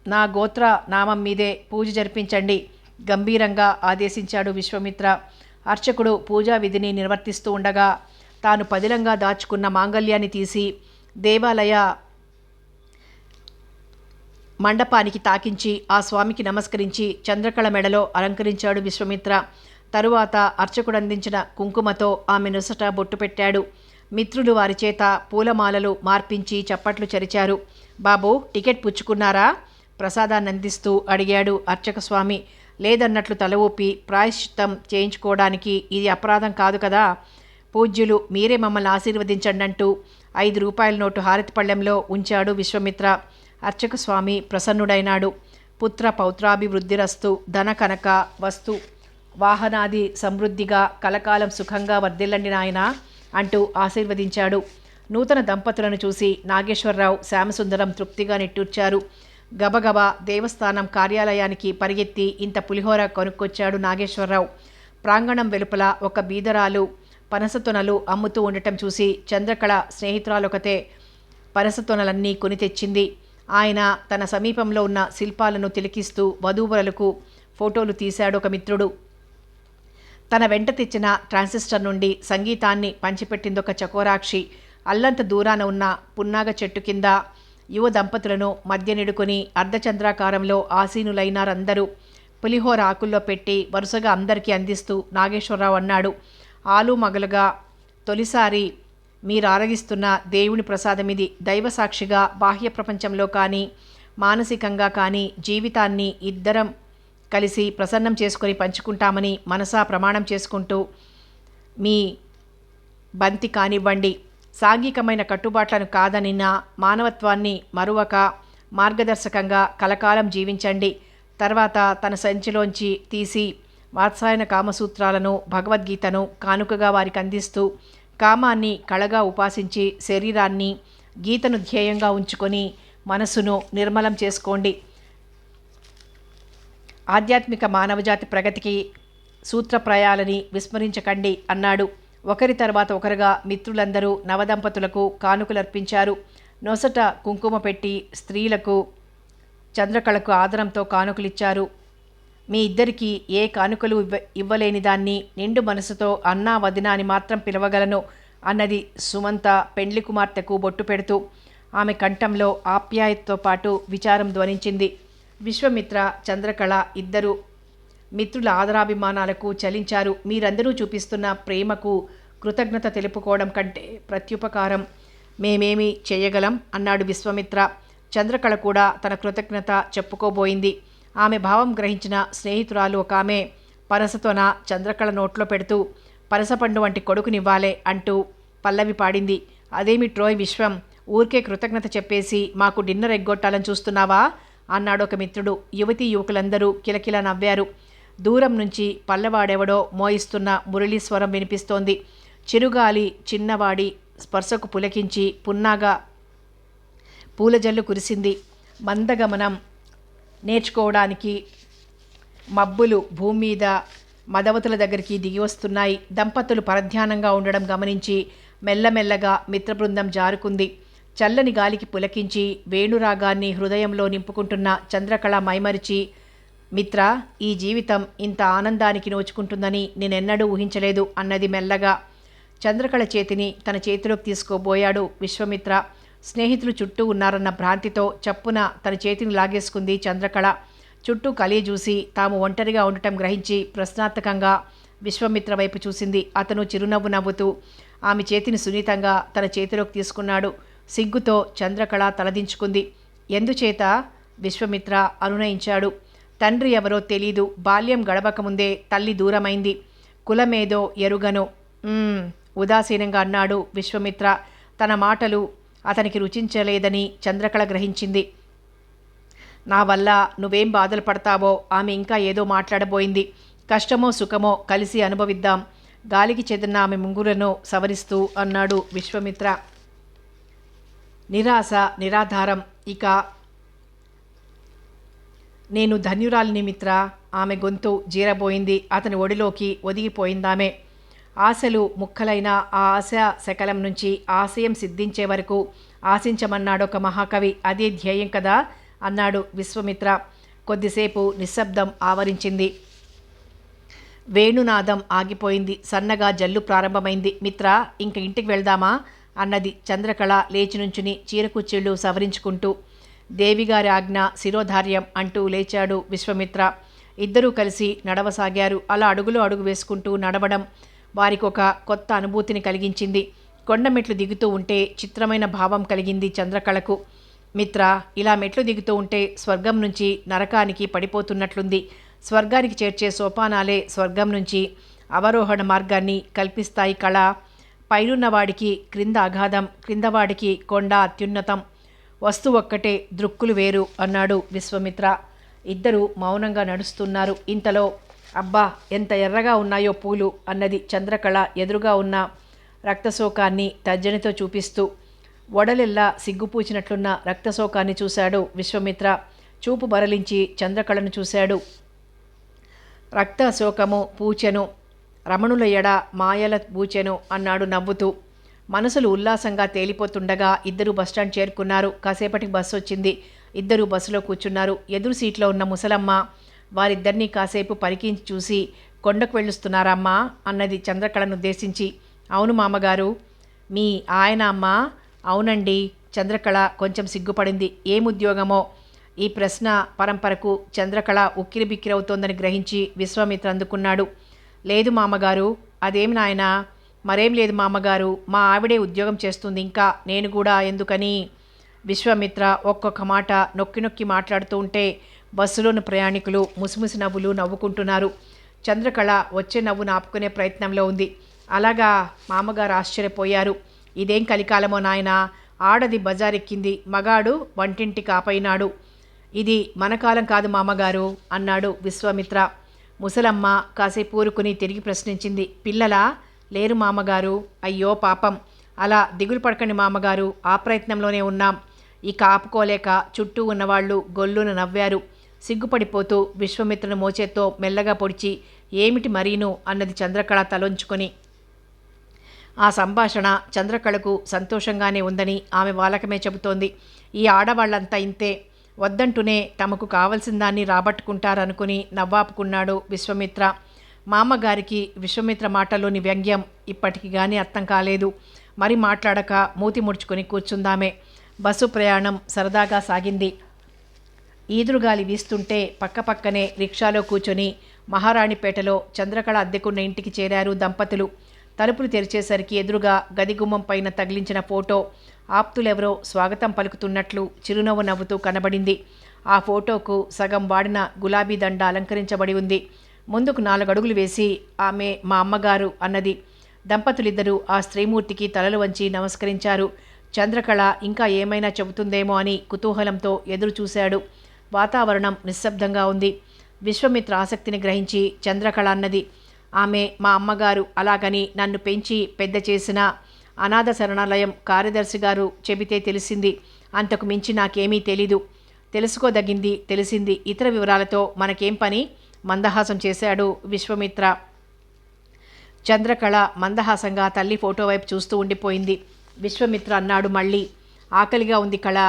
నా గోత్ర నామం మీదే పూజ జరిపించండి గంభీరంగా ఆదేశించాడు విశ్వమిత్ర. అర్చకుడు పూజా విధిని నిర్వర్తిస్తూ ఉండగా తాను పదిలంగా దాచుకున్న మాంగల్యాన్ని తీసి దేవాలయ మండపానికి తాకించి ఆ స్వామికి నమస్కరించి చంద్రకళ మెడలో అలంకరించాడు విశ్వమిత్ర. తరువాత అర్చకుడు అందించిన కుంకుమతో ఆమె నొసట బొట్టు పెట్టాడు. మిత్రులు వారి చేత పూలమాలలు మార్పించి చప్పట్లు చరిచారు. బాబు, టికెట్ పుచ్చుకున్నారా? ప్రసాదాన్ని అందిస్తూ అడిగాడు అర్చకస్వామి. లేదన్నట్లు తల ఊపి, ప్రాయశ్చిత్తం చేయించుకోవడానికి ఇది అపరాధం కాదు కదా, పూజ్యులు మీరే మమ్మల్ని ఆశీర్వదించండి అంటూ 5 రూపాయల నోటు హారతి పళ్ళెంలో ఉంచాడు విశ్వమిత్ర. అర్చకస్వామి ప్రసన్నుడైనాడు. పుత్ర పౌత్రాభివృద్ధిరస్తు, ధన కనక వస్తు వాహనాది సమృద్ధిగా కలకాలం సుఖంగా వర్ధిల్లండి నాయన అంటూ ఆశీర్వదించాడు. నూతన దంపతులను చూసి నాగేశ్వరరావు, శ్యామసుందరం తృప్తిగా నిట్టూర్చారు. గబగబా దేవస్థానం కార్యాలయానికి పరిగెత్తి ఇంత పులిహోర కొనుక్కొచ్చాడు నాగేశ్వరరావు. ప్రాంగణం వెలుపల ఒక బీదరాలు పనసతొనలు అమ్ముతూ ఉండటం చూసి చంద్రకళ స్నేహితురాలొకతే పనసతొనలన్నీ కొని తెచ్చింది. ఆయన తన సమీపంలో ఉన్న శిల్పాలను తిలకిస్తూ వధూవరులకు ఫోటోలు తీశాడు ఒక మిత్రుడు. తన వెంట తెచ్చిన ట్రాన్సిస్టర్ నుండి సంగీతాన్ని పంచిపెట్టిందొక చకోరాక్షి. అల్లంత దూరాన ఉన్న పున్నాగ చెట్టు కింద యువ దంపతులను మధ్య నిడుకొని అర్ధచంద్రాకారంలో ఆసీనులైనారందరూ. పులిహోర ఆకుల్లో పెట్టి వరుసగా అందరికీ అందిస్తూ నాగేశ్వరరావు అన్నాడు, ఆలు మగలుగా తొలిసారి మీరు ఆరగిస్తున్న దేవుని ప్రసాదమిది. దైవసాక్షిగా బాహ్య ప్రపంచంలో కానీ మానసికంగా కానీ జీవితాన్ని ఇద్దరం కలిసి ప్రసన్నం చేసుకొని పంచుకుంటామని మనసా ప్రమాణం చేసుకుంటూ మీ బంతి కానివ్వండి. సాంఘికమైన కట్టుబాట్లను కాదనిన మానవత్వాన్ని మరువక మార్గదర్శకంగా కలకాలం జీవించండి. తర్వాత తన సంచిలోంచి తీసి వాత్సాయన కామసూత్రాలను భగవద్గీతను కానుకగా వారికి అందిస్తూ కామాన్ని కళగా ఉపాసించి శరీరాన్ని గీతను ధ్యేయంగా ఉంచుకొని మనసును నిర్మలం చేసుకోండి. ఆధ్యాత్మిక మానవజాతి ప్రగతికి సూత్రప్రాయాలని విస్మరించకండి అన్నాడు. ఒకరి తర్వాత ఒకరుగా మిత్రులందరూ నవదంపతులకు కానుకలర్పించారు. నొసట కుంకుమ పెట్టి స్త్రీలకు చంద్రకళకు ఆదరంతో కానుకలిచ్చారు. మీ ఇద్దరికీ ఏ కానుకలు ఇవ్వలేని దాన్ని నిండు మనసుతో అన్నా వదినా అని మాత్రం పిలవగలను అన్నది సుమంత పెండ్లి కుమార్తెకు బొట్టు పెడుతూ. ఆమె కంఠంలో ఆప్యాయతతో పాటు విచారం ధ్వనించింది. విశ్వమిత్ర, చంద్రకళ ఇద్దరు మిత్రుల ఆదరాభిమానాలకు చలించారు. మీరందరూ చూపిస్తున్న ప్రేమకు కృతజ్ఞత తెలుపుకోవడం కంటే ప్రత్యుపకారం మేమేమి చేయగలం అన్నాడు విశ్వమిత్ర. చంద్రకళ కూడా తన కృతజ్ఞత చెప్పుకోబోయింది. ఆమె భావం గ్రహించిన స్నేహితురాలు ఒక ఆమె పనసతోన చంద్రకళ నోట్లో పెడుతూ పనసపండు వంటి కొడుకునివ్వాలే అంటూ పల్లవి పాడింది. అదేమి ట్రోయ్ విశ్వం, ఊరికే కృతజ్ఞత చెప్పేసి మాకు డిన్నర్ ఎగ్గొట్టాలని చూస్తున్నావా అన్నాడు ఒక మిత్రుడు. యువతీ యువకులందరూ కిలకిలా నవ్వారు. దూరం నుంచి పల్లవాడెవడో మోయిస్తున్న మురళీస్వరం వినిపిస్తోంది. చిరుగాలి చిన్నవాడి స్పర్శకు పులకించి పున్నాగా పూలజల్లు కురిసింది. మందగమనం నేర్చుకోవడానికి మబ్బులు భూమి మీద మదవతుల దగ్గరికి దిగి వస్తున్నాయి. దంపతులు పరధ్యానంగా ఉండడం గమనించి మెల్లమెల్లగా మిత్రబృందం జారుకుంది. చల్లని గాలికి పులకించి వేణురాగాన్ని హృదయంలో నింపుకుంటున్న చంద్రకళ మైమరిచి, మిత్ర, ఈ జీవితం ఇంత ఆనందానికి నోచుకుంటుందని నేనెన్నడూ ఊహించలేదు అన్నది మెల్లగా. చంద్రకళ చేతిని తన చేతిలోకి తీసుకోబోయాడు విశ్వమిత్ర. స్నేహితులు చుట్టూ ఉన్నారన్న భ్రాంతితో చప్పున తన చేతిని లాగేసుకుంది చంద్రకళ. చుట్టూ కలియ చూసి తాము ఒంటరిగా ఉండటం గ్రహించి ప్రశ్నార్థకంగా విశ్వమిత్ర వైపు చూసింది. అతను చిరునవ్వు నవ్వుతూ ఆమె చేతిని సున్నితంగా తన చేతిలోకి తీసుకున్నాడు. సిగ్గుతో చంద్రకళ తలదించుకుంది. ఎందుచేత విశ్వమిత్ర అనునయించాడు. తండ్రి ఎవరో తెలీదు. బాల్యం గడవకముందే తల్లి దూరమైంది. కులమేదో ఎరుగను ఉదాసీనంగా అన్నాడు విశ్వమిత్ర. తన మాటలు అతనికి రుచించలేదని చంద్రకళ గ్రహించింది. నా వల్ల నువ్వేం బాధలు పడతావో ఆమె ఇంకా ఏదో మాట్లాడబోయింది. కష్టమో సుఖమో కలిసి అనుభవిద్దాం. గాలికి చెందిన ఆమె ముంగులను సవరిస్తూ అన్నాడు విశ్వమిత్ర. నిరాశ నిరాధారం. ఇక నేను ధన్యురాలిని మిత్ర. ఆమె గొంతు జీరబోయింది. అతని ఒడిలోకి ఒదిగిపోయిందామె. ఆశలు ముక్కలైన ఆ ఆశ శకలం నుంచి ఆశయం సిద్ధించే వరకు ఆశించమన్నాడొక మహాకవి. అదే ధ్యేయం కదా అన్నాడు విశ్వమిత్ర. కొద్దిసేపు నిశ్శబ్దం ఆవరించింది. వేణునాదం ఆగిపోయింది. సన్నగా జల్లు ప్రారంభమైంది. మిత్ర, ఇంక ఇంటికి వెళ్దామా అన్నది చంద్రకళ లేచి నుంచుని చీరకుచ్చిళ్ళు సవరించుకుంటూ. దేవిగారి ఆజ్ఞ శిరోధార్యం అంటూ లేచాడు విశ్వమిత్ర. ఇద్దరూ కలిసి నడవసాగారు. అలా అడుగులో అడుగు వేసుకుంటూ నడవడం వారికి ఒక కొత్త అనుభూతిని కలిగించింది. కొండమెట్లు దిగుతూ ఉంటే చిత్రమైన భావం కలిగింది చంద్రకళకు. మిత్ర, ఇలా మెట్లు దిగుతూ ఉంటే స్వర్గం నుంచి నరకానికి పడిపోతున్నట్లుంది. స్వర్గానికి చేర్చే సోపానాలే స్వర్గం నుంచి అవరోహణ మార్గాన్ని కల్పిస్తాయి. కళ పైనున్నవాడికి క్రింద అగాధం, క్రిందవాడికి కొండ అత్యున్నతం. వస్తువు ఒక్కటే, దృక్కులు వేరు అన్నాడు విశ్వమిత్ర. ఇద్దరు మౌనంగా నడుస్తున్నారు. ఇంతలో అబ్బా, ఎంత ఎర్రగా ఉన్నాయో పూలు అన్నది చంద్రకళ ఎదురుగా ఉన్న రక్తశోకాన్ని తర్జనితో చూపిస్తూ. వడలెల్లా సిగ్గుపూచినట్లున్న రక్తశోకాన్ని చూశాడు విశ్వమిత్ర. చూపు బరలించి చంద్రకళను చూశాడు. రక్తశోకము పూచెను, రమణుల ఎడ మాయల పూచెను అన్నాడు నవ్వుతూ. మనసులు ఉల్లాసంగా తేలిపోతుండగా ఇద్దరు బస్టాండ్ చేరుకున్నారు. కాసేపటికి బస్సు వచ్చింది. ఇద్దరు బస్సులో కూర్చున్నారు. ఎదురు సీట్లో ఉన్న ముసలమ్మ వారిద్దరినీ కాసేపు పరికించి చూసి, కొండకు వెళ్ళొస్తున్నారమ్మా అన్నది చంద్రకళను ఉద్దేశించి. అవును మామగారు. మీ ఆయన అమ్మా? అవునండి. చంద్రకళ కొంచెం సిగ్గుపడింది. ఏముద్యోగమో? ఈ ప్రశ్న పరంపరకు చంద్రకళ ఉక్కిరిబిక్కిరవుతోందని గ్రహించి విశ్వామిత్ర అందుకున్నాడు. లేదు మామగారు. అదేమి నాయనా? మరేం లేదు మామగారు. మా ఆవిడే ఉద్యోగం చేస్తుంది. ఇంకా నేను కూడా ఎందుకని? విశ్వామిత్ర ఒక్కొక్క మాట నొక్కి నొక్కి మాట్లాడుతూ ఉంటే బస్సులోని ప్రయాణికులు ముసిముసి నవ్వులు నవ్వుకుంటున్నారు. చంద్రకళ వచ్చే నవ్వు ఆపుకునే ప్రయత్నంలో ఉంది. అలాగా? మామగారు ఆశ్చర్యపోయారు. ఇదేం కలికాలమో నాయనా! ఆడది బజారెక్కింది, మగాడు వంటింటి కాపైనాడు. ఇది మన కాలం కాదు మామగారు అన్నాడు విశ్వామిత్ర. ముసలమ్మ కాసేపు ఊరుకుని తిరిగి ప్రశ్నించింది. పిల్లలా? లేరు మామగారు. అయ్యో పాపం. అలా దిగులు పడకండి మామగారు, ఆ ప్రయత్నంలోనే ఉన్నాం. ఇక ఆపుకోలేక చుట్టూ ఉన్నవాళ్లు గొల్లున నవ్వారు. సిగ్గుపడిపోతూ విశ్వామిత్రను మోచేత్తో మెల్లగా పొడిచి, ఏమిటి మరీను అన్నది చంద్రకళ తలొంచుకొని. ఆ సంభాషణ చంద్రకళకు సంతోషంగానే ఉందని ఆమె వాలకమే చెబుతోంది. ఈ ఆడవాళ్లంతా ఇంతే, వద్దంటూనే తమకు కావలసిన దాన్ని రాబట్టుకుంటారనుకుని నవ్వాపుకున్నాడు విశ్వామిత్ర. మామగారికి విశ్వామిత్ర మాటలోని వ్యంగ్యం ఇప్పటికి గానీ అర్థం కాలేదు. మరి మాట్లాడక మూతి ముడుచుకొని కూర్చుందామే. బస్సు ప్రయాణం సరదాగా సాగింది. ఈదురుగాలి వీస్తుంటే పక్కపక్కనే రిక్షాలో కూర్చొని మహారాణిపేటలో చంద్రకళ అద్దెకున్న ఇంటికి చేరారు దంపతులు. తలుపులు తెరిచేసరికి ఎదురుగా గదిగుమ్మం పైన తగిలించిన ఫోటో ఆప్తులెవరో స్వాగతం పలుకుతున్నట్లు చిరునవ్వు నవ్వుతూ కనబడింది. ఆ ఫోటోకు సగం వాడిన గులాబీ దండ అలంకరించబడి ఉంది. ముందుకు 4 అడుగులు వేసి, ఆమె మా అమ్మగారు అన్నది. దంపతులిద్దరూ ఆ స్త్రీమూర్తికి తలలు వంచి నమస్కరించారు. చంద్రకళ ఇంకా ఏమైనా చెబుతుందేమో అని కుతూహలంతో ఎదురు చూశాడు. వాతావరణం నిశ్శబ్దంగా ఉంది. విశ్వామిత్ర ఆసక్తిని గ్రహించి చంద్రకళ అన్నది. ఆమె మా అమ్మగారు. అలాగని నన్ను పెంచి పెద్ద చేసిన అనాథ శరణాలయం కార్యదర్శి గారు చెబితే తెలిసింది. అంతకు మించి నాకేమీ తెలీదు. తెలుసుకోదగింది తెలిసింది. ఇతర వివరాలతో మనకేం పని? మందహాసం చేశాడు విశ్వామిత్ర. చంద్రకళ మందహాసంగా తల్లి ఫోటో వైపు చూస్తూ ఉండిపోయింది. విశ్వామిత్ర అన్నాడు మళ్ళీ. ఆకలిగా ఉంది కళ.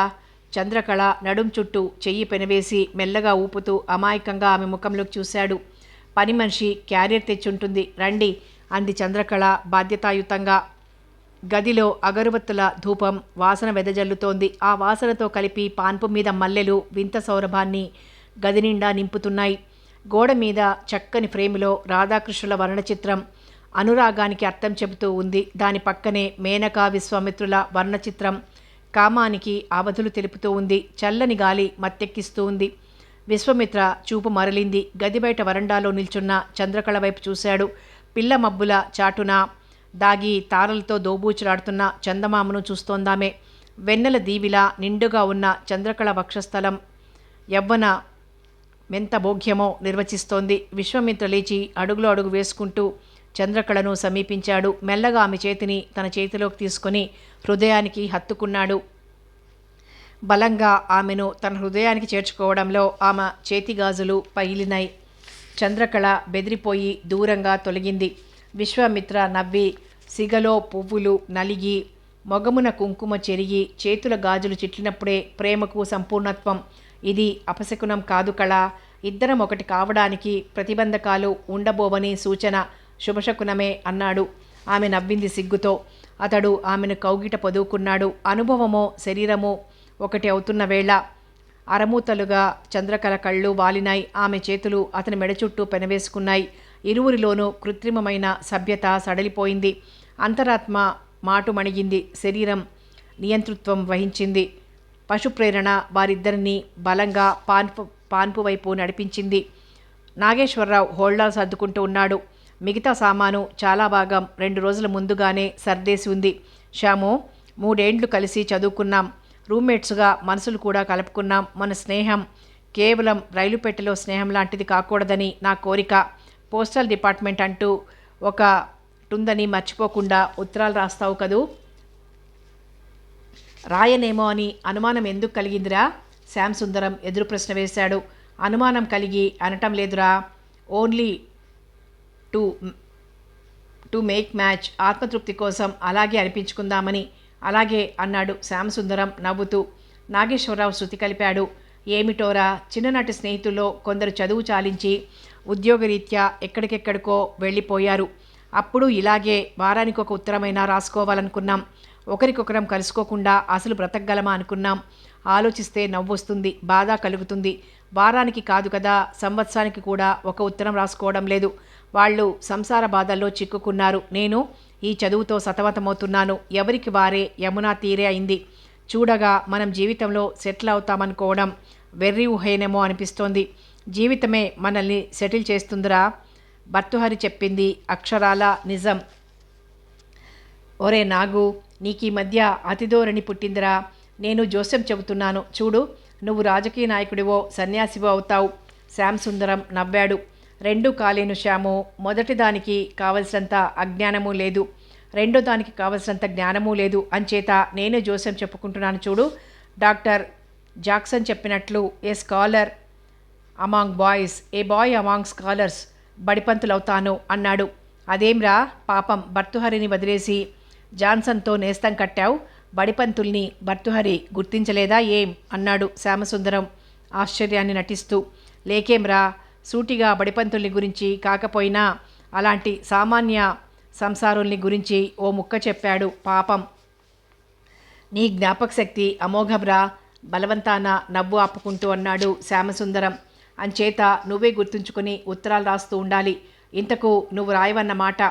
చంద్రకళ నడుం చుట్టూ చెయ్యి పెనవేసి మెల్లగా ఊపుతూ అమాయకంగా ఆమె ముఖంలోకి చూశాడు. పని మనిషి క్యారియర్ తెచ్చుంటుంది, రండి అంది చంద్రకళ బాధ్యతాయుతంగా. గదిలో అగరువత్తుల ధూపం వాసన వెదజల్లుతోంది. ఆ వాసనతో కలిపి పాన్పు మీద మల్లెలు వింత సౌరభాన్ని గది నిండా నింపుతున్నాయి. గోడ మీద చక్కని ఫ్రేములో రాధాకృష్ణుల వర్ణచిత్రం అనురాగానికి అర్థం చెబుతూ ఉంది. దాని పక్కనే మేనకా విశ్వామిత్రుల వర్ణచిత్రం కామానికి అవధులు తెలుపుతూ ఉంది. చల్లని గాలి మత్తెక్కిస్తూ ఉంది. విశ్వామిత్ర చూపు మరలింది. గది బయట వరండాలో నిల్చున్న చంద్రకళ వైపు చూశాడు. పిల్ల మబ్బుల చాటున దాగి తారలతో దోబూచులాడుతున్న చందమామను చూస్తోందామే. వెన్నెల దీవిలా నిండుగా ఉన్న చంద్రకళ వక్షస్థలం యవ్వన మెంత భోగ్యమో నిర్వచిస్తోంది. విశ్వామిత్ర లేచి అడుగులో అడుగు వేసుకుంటూ చంద్రకళను సమీపించాడు. మెల్లగా ఆమె చేతిని తన చేతిలోకి తీసుకొని హృదయానికి హత్తుకున్నాడు. బలంగా ఆమెను తన హృదయానికి చేర్చుకోవడంలో ఆమె చేతిగాజులు పగిలినాయి. చంద్రకళ బెదిరిపోయి దూరంగా తొలగింది. విశ్వామిత్ర నవ్వి, సిగలో పువ్వులు నలిగి మొగమున కుంకుమ చెరిగి చేతుల గాజులు చిట్లినప్పుడే ప్రేమకు సంపూర్ణత్వం. ఇది అపశకునం కాదు కళ. ఇద్దరం ఒకటి కావడానికి ప్రతిబంధకాలు ఉండబోవని సూచన. శుభశకునమే అన్నాడు. ఆమె నవ్వింది సిగ్గుతో. అతడు ఆమెను కౌగిట పొదువుకున్నాడు. అనుభవమో శరీరమో ఒకటి అవుతున్న వేళ అరమూతలుగా చంద్రకళ కళ్ళు వాలినాయి. ఆమె చేతులు అతని మెడ చుట్టూ పెనవేసుకున్నాయి. ఇరువురిలోనూ కృత్రిమమైన సభ్యత సడలిపోయింది. అంతరాత్మ మాటుమణిగింది. శరీరం నియంతృత్వం వహించింది. పశుప్రేరణ వారిద్దరినీ బలంగా పాన్పు వైపు నడిపించింది. నాగేశ్వరరావు హోల్డా సర్దుకుంటూ ఉన్నాడు. మిగతా సామాను చాలా భాగం 2 రోజుల ముందుగానే సర్దేసి ఉంది. శ్యాము, 3 ఏండ్లు కలిసి చదువుకున్నాం. రూమ్మేట్స్గా మనసులు కూడా కలుపుకున్నాం. మన స్నేహం కేవలం రైలు పెట్టెలో స్నేహం లాంటిది కాకూడదని నా కోరిక. పోస్టల్ డిపార్ట్మెంట్ అంటూ ఒకటుందని మర్చిపోకుండా ఉత్తరాలు రాస్తావు కదూ. రాయనేమో అని అనుమానం ఎందుకు కలిగిందిరా? శ్యామ్ సుందరం ఎదురు ప్రశ్న వేశాడు. అనుమానం కలిగి అనటం లేదురా. ఓన్లీ టు మేక్ మ్యాచ్, ఆత్మతృప్తి కోసం అలాగే అనిపించుకుందామని. అలాగే అన్నాడు శ్యామసుందరం నవ్వుతూ. నాగేశ్వరరావు శృతి కలిపాడు. ఏమిటోరా, చిన్ననాటి స్నేహితుల్లో కొందరు చదువు చాలించి ఉద్యోగరీత్యా ఎక్కడికెక్కడికో వెళ్ళిపోయారు. అప్పుడు ఇలాగే వారానికి ఒక ఉత్తరమైనా రాసుకోవాలనుకున్నాం. ఒకరికొకరం కలుసుకోకుండా అసలు బ్రతకగలమా అనుకున్నాం. ఆలోచిస్తే నవ్వొస్తుంది, బాధ కలుగుతుంది. వారానికి కాదు కదా, సంవత్సరానికి కూడా ఒక ఉత్తరం రాసుకోవడం లేదు. వాళ్ళు సంసార బాధల్లో చిక్కుకున్నారు. నేను ఈ చదువుతో సతమతమవుతున్నాను. ఎవరికి వారే యమునా తీరే అయింది. చూడగా మనం జీవితంలో సెటిల్ అవుతామనుకోవడం వెర్రి ఊహేనేమో అనిపిస్తోంది. జీవితమే మనల్ని సెటిల్ చేస్తుందిరా. భర్తృహరి చెప్పింది అక్షరాల నిజం. ఒరే నాగు, నీకీ మధ్య అతిధోరణి పుట్టిందిరా. నేను జోస్యం చెబుతున్నాను చూడు, నువ్వు రాజకీయ నాయకుడివో సన్యాసివో అవుతావు. శ్యామసుందరం నవ్వాడు. రెండూ కాలేను శ్యాము. మొదటి దానికి కావలసినంత అజ్ఞానమూ లేదు, రెండో దానికి కావలసినంత జ్ఞానమూ లేదు. అంచేత నేనే జోస్యం చెప్పుకుంటున్నాను చూడు. డాక్టర్ జాక్సన్ చెప్పినట్లు a scholar among boys, a boy among scholars, బడిపంతులవుతాను అన్నాడు. అదేంరా పాపం, భర్తృహరిని వదిలేసి జాన్సన్తో నేస్తం కట్టావు. బడిపంతుల్ని భర్తృహరి గుర్తించలేదా ఏం అన్నాడు శ్యామసుందరం ఆశ్చర్యాన్ని నటిస్తూ. లేకేంరా, సూటిగా బడిపంతుల్ని గురించి కాకపోయినా అలాంటి సామాన్య సంసారుల్ని గురించి ఓ ముక్క చెప్పాడు. పాపం, నీ జ్ఞాపక శక్తి అమోఘబ్రా, బలవంతాన నవ్వు ఆపుకుంటూ అన్నాడు శ్యామసుందరం. అంచేత నువ్వే గుర్తుంచుకొని ఉత్తరాలు రాస్తూ ఉండాలి. ఇంతకు నువ్వు రాయవన్న మాట.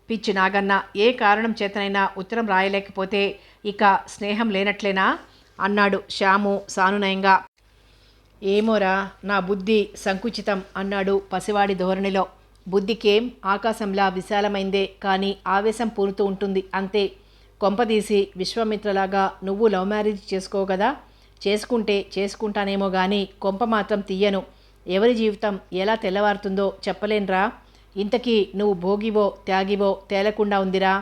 పిచ్చి నాగన్న, ఏ కారణం చేతనైనా ఉత్తరం రాయలేకపోతే ఇక స్నేహం లేనట్లేనా అన్నాడు శ్యాము సానునయంగా. ఏమోరా, నా బుద్ధి సంకుచితం అన్నాడు పసివాడి ధోరణిలో. బుద్ధికేం, ఆకాశంలా విశాలమైందే, కానీ ఆవేశం పూనుతూ ఉంటుంది అంతే. కొంపదీసి విశ్వామిత్రలాగా నువ్వు లవ్ మ్యారేజ్ చేసుకోగదా? చేసుకుంటే చేసుకుంటానేమో కానీ కొంప మాత్రం తీయను. ఎవరి జీవితం ఎలా తెల్లవారుతుందో చెప్పలేనురా. ఇంతకీ నువ్వు భోగివో త్యాగివో తేలకుండా ఉందిరా.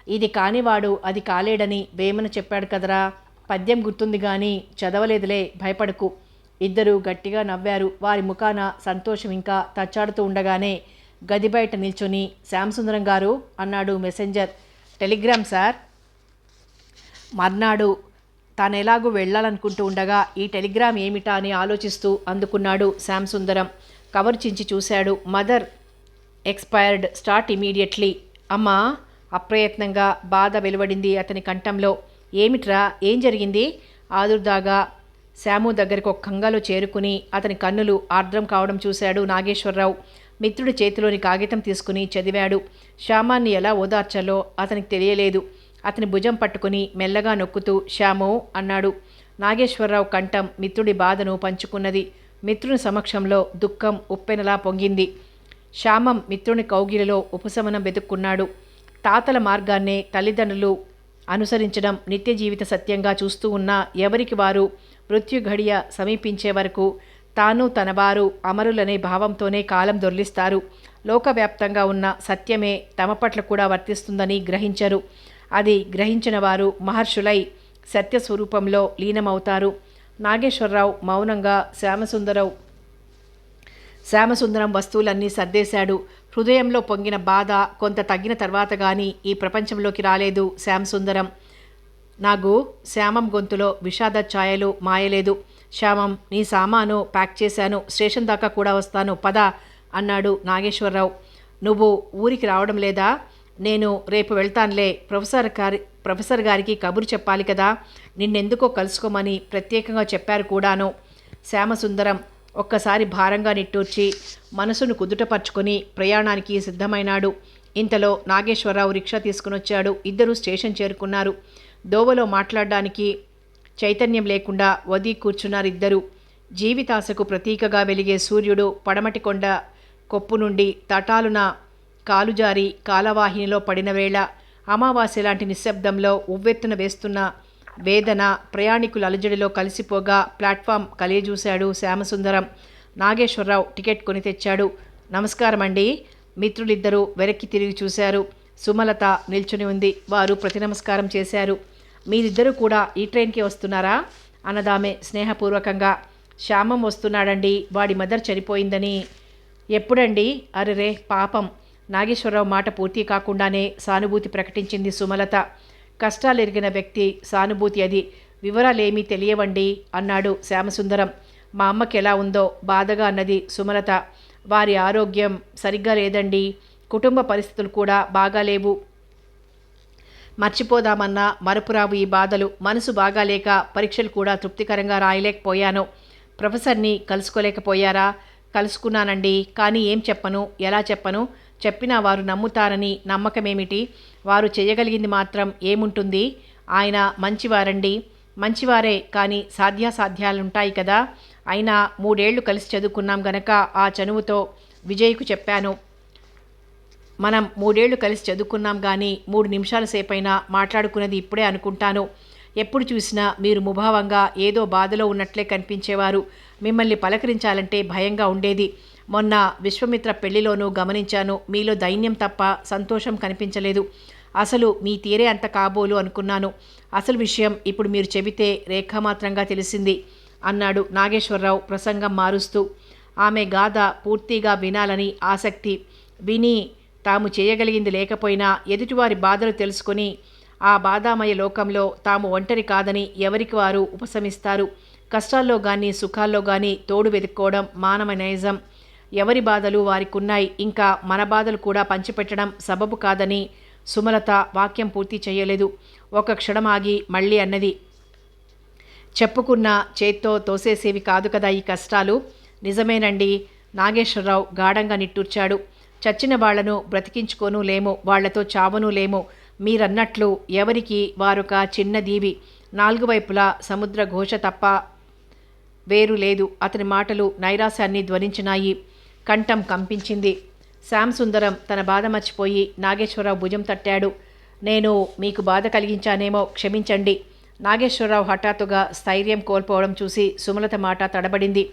ఇది కానివాడు అది కాలేడని వేమన చెప్పాడు కదరా. పద్యం గుర్తుంది కానీ చదవలేదులే, భయపడకు. ఇద్దరూ గట్టిగా నవ్వారు. వారి ముఖాన సంతోషం ఇంకా తచ్చాడుతూ ఉండగానే గది బయట నిల్చొని, శ్యామసుందరం గారు అన్నాడు మెసెంజర్. Telegram sir. మర్నాడు తానెలాగూ వెళ్ళాలనుకుంటూ ఉండగా ఈ టెలిగ్రామ్ ఏమిటా అని ఆలోచిస్తూ అందుకున్నాడు శ్యామసుందరం. కవర్ చించి చూశాడు. Mother expired, start immediately. అమ్మా, అప్రయత్నంగా బాధ వెలువడింది అతని కంఠంలో. ఏమిట్రా, ఏం జరిగింది? ఆదుర్దాగా శ్యాము దగ్గరకు ఒక కంగాలో చేరుకుని అతని కన్నులు ఆర్ద్రం కావడం చూశాడు నాగేశ్వరరావు. మిత్రుడి చేతిలోని కాగితం తీసుకుని చదివాడు. శ్యామాన్ని ఎలా ఓదార్చాలో అతనికి తెలియలేదు. అతని భుజం పట్టుకుని మెల్లగా నొక్కుతూ శ్యాము అన్నాడు. నాగేశ్వరరావు కంఠం మిత్రుడి బాధను పంచుకున్నది. మిత్రుని సమక్షంలో దుఃఖం ఉప్పెనలా పొంగింది. శ్యామం మిత్రుని కౌగిలిలో ఉపశమనం వెతుక్కున్నాడు. తాతల మార్గాన్నే తల్లిదండ్రులు అనుసరించడం నిత్య జీవిత సత్యంగా చూస్తూ ఉన్న ఎవరికి వారు మృత్యు ఘడియ సమీపించే వరకు తాను తనవారు అమరులనే భావంతోనే కాలం దొర్లిస్తారు. లోకవ్యాప్తంగా ఉన్న సత్యమే తమ పట్ల కూడా వర్తిస్తుందని గ్రహించరు. అది గ్రహించిన వారు మహర్షులై సత్యస్వరూపంలో లీనమవుతారు. నాగేశ్వరరావు మౌనంగా శ్యామసుందరం వస్తువులన్నీ సర్దేశాడు. హృదయంలో పొంగిన బాధ కొంత తగ్గిన తర్వాత కానీ ఈ ప్రపంచంలోకి రాలేదు శ్యామసుందరం. నాగు, శ్యామం గొంతులో విషాద ఛాయలు మాయలేదు. శ్యామం, నీ సామాను ప్యాక్ చేశాను, స్టేషన్ దాకా కూడా వస్తాను, పద అన్నాడు నాగేశ్వరరావు. నువ్వు ఊరికి రావడం లేదా? నేను రేపు వెళ్తానులే. ప్రొఫెసర్ గారికి కబురు చెప్పాలి కదా, నిన్నెందుకో కలుసుకోమని ప్రత్యేకంగా చెప్పారు కూడాను. శ్యామసుందరం ఒక్కసారి భారంగా నిట్టూర్చి మనసును కుదుటపరుచుకొని ప్రయాణానికి సిద్ధమైనాడు. ఇంతలో నాగేశ్వరరావు రిక్షా తీసుకునొచ్చాడు. ఇద్దరూ స్టేషన్ చేరుకున్నారు. దోవలో మాట్లాడడానికి చైతన్యం లేకుండా వది కూర్చున్నారిద్దరూ. జీవితాశకు ప్రతీకగా వెలిగే సూర్యుడు పడమటి కొండ కొప్పు నుండి తటాలున కాలుజారి కాలవాహినిలో పడిన వేళ అమావాస్య లాంటి నిశ్శబ్దంలో ఉవ్వెత్తున వేస్తున్న వేదన ప్రయాణికుల అలజడిలో కలిసిపోగా ప్లాట్ఫామ్ కలియజూశాడు శ్యామసుందరం. నాగేశ్వరరావు టికెట్ కొని తెచ్చాడు. నమస్కారం అండి. మిత్రులిద్దరూ వెనక్కి తిరిగి చూశారు. సుమలత నిల్చుని ఉంది. వారు ప్రతి నమస్కారం చేశారు. మీరిద్దరూ కూడా ఈ ట్రైన్కి వస్తున్నారా అన్నదామె స్నేహపూర్వకంగా. శ్యామం వస్తున్నాడండి, వాడి మదర్ చనిపోయిందని. ఎప్పుడండి? అరెరే పాపం, నాగేశ్వరరావు మాట పూర్తి కాకుండానే సానుభూతి ప్రకటించింది సుమలత. కష్టాలెరిగిన వ్యక్తి సానుభూతి అది. వివరాలేమీ తెలియవండి అన్నాడు శ్యామసుందరం. మా అమ్మకి ఎలా ఉందో బాధగా అన్నది సుమలత. వారి ఆరోగ్యం సరిగ్గా లేదండి. కుటుంబ పరిస్థితులు కూడా బాగాలేవు. మర్చిపోదామన్నా మరపురావు ఈ బాధలు. మనసు బాగాలేక పరీక్షలు కూడా తృప్తికరంగా రాయలేకపోయాను. ప్రొఫెసర్ని కలుసుకోలేకపోయారా? కలుసుకున్నానండి. కానీ ఏం చెప్పను, ఎలా చెప్పను? చెప్పినా వారు నమ్ముతారని నమ్మకమేమిటి? వారు చేయగలిగింది మాత్రం ఏముంటుంది? ఆయన మంచివారండి. మంచివారే, కానీ సాధ్యాసాధ్యాలుంటాయి కదా. అయినా 3 ఏళ్లు కలిసి చదువుకున్నాం గనక ఆ చనువుతో విజయ్కు చెప్పాను. మనం 3 ఏళ్లు కలిసి చదువుకున్నాం కానీ 3 నిమిషాల సేపైనా మాట్లాడుకున్నది ఇప్పుడే అనుకుంటాను. ఎప్పుడు చూసినా మీరు ముభావంగా ఏదో బాధలో ఉన్నట్లే కనిపించేవారు. మిమ్మల్ని పలకరించాలంటే భయంగా ఉండేది. మొన్న విశ్వమిత్ర పెళ్లిలోనూ గమనించాను. మీలో దైన్యం తప్ప సంతోషం కనిపించలేదు. అసలు మీ తీరే అంత కాబోలు అనుకున్నాను. అసలు విషయం ఇప్పుడు మీరు చెబితే రేఖామాత్రంగా తెలిసింది అన్నాడు నాగేశ్వరరావు ప్రసంగం మారుస్తూ. ఆమె గాథ పూర్తిగా వినాలని ఆసక్తి. విని తాము చేయగలిగింది లేకపోయినా ఎదుటివారి బాధలు తెలుసుకొని ఆ బాధామయ లోకంలో తాము ఒంటరి కాదని ఎవరికి వారు ఉపశమిస్తారు. కష్టాల్లో కానీ సుఖాల్లో కానీ తోడు వెతుక్కోవడం మానవ నైజం. ఎవరి బాధలు వారికున్నాయి. ఇంకా మన బాధలు కూడా పంచిపెట్టడం సబబు కాదని సుమలత వాక్యం పూర్తి చేయలేదు. ఒక క్షణం ఆగి మళ్ళీ అన్నది. చెప్పుకున్న చేత్తో తోసేసేవి కాదు కదా ఈ కష్టాలు. నిజమేనండి. నాగేశ్వరరావు గాఢంగా నిట్టూర్చాడు. చచ్చిన వాళ్లను బ్రతికించుకోనూ లేము, వాళ్లతో చావనూ లేము. మీరన్నట్లు ఎవరికి వారొక చిన్న దీవి. 4 వైపులా సముద్ర ఘోష తప్ప వేరు లేదు. అతని మాటలు నైరాశ్యాన్ని ధ్వనించినాయి. కంఠం కంపించింది. శ్యామసుందరం తన బాధ మర్చిపోయి నాగేశ్వరరావు భుజం తట్టాడు. నేను మీకు బాధ కలిగించానేమో, క్షమించండి. నాగేశ్వరరావు హఠాత్తుగా స్థైర్యం కోల్పోవడం చూసి సుమలత మాట తడబడింది.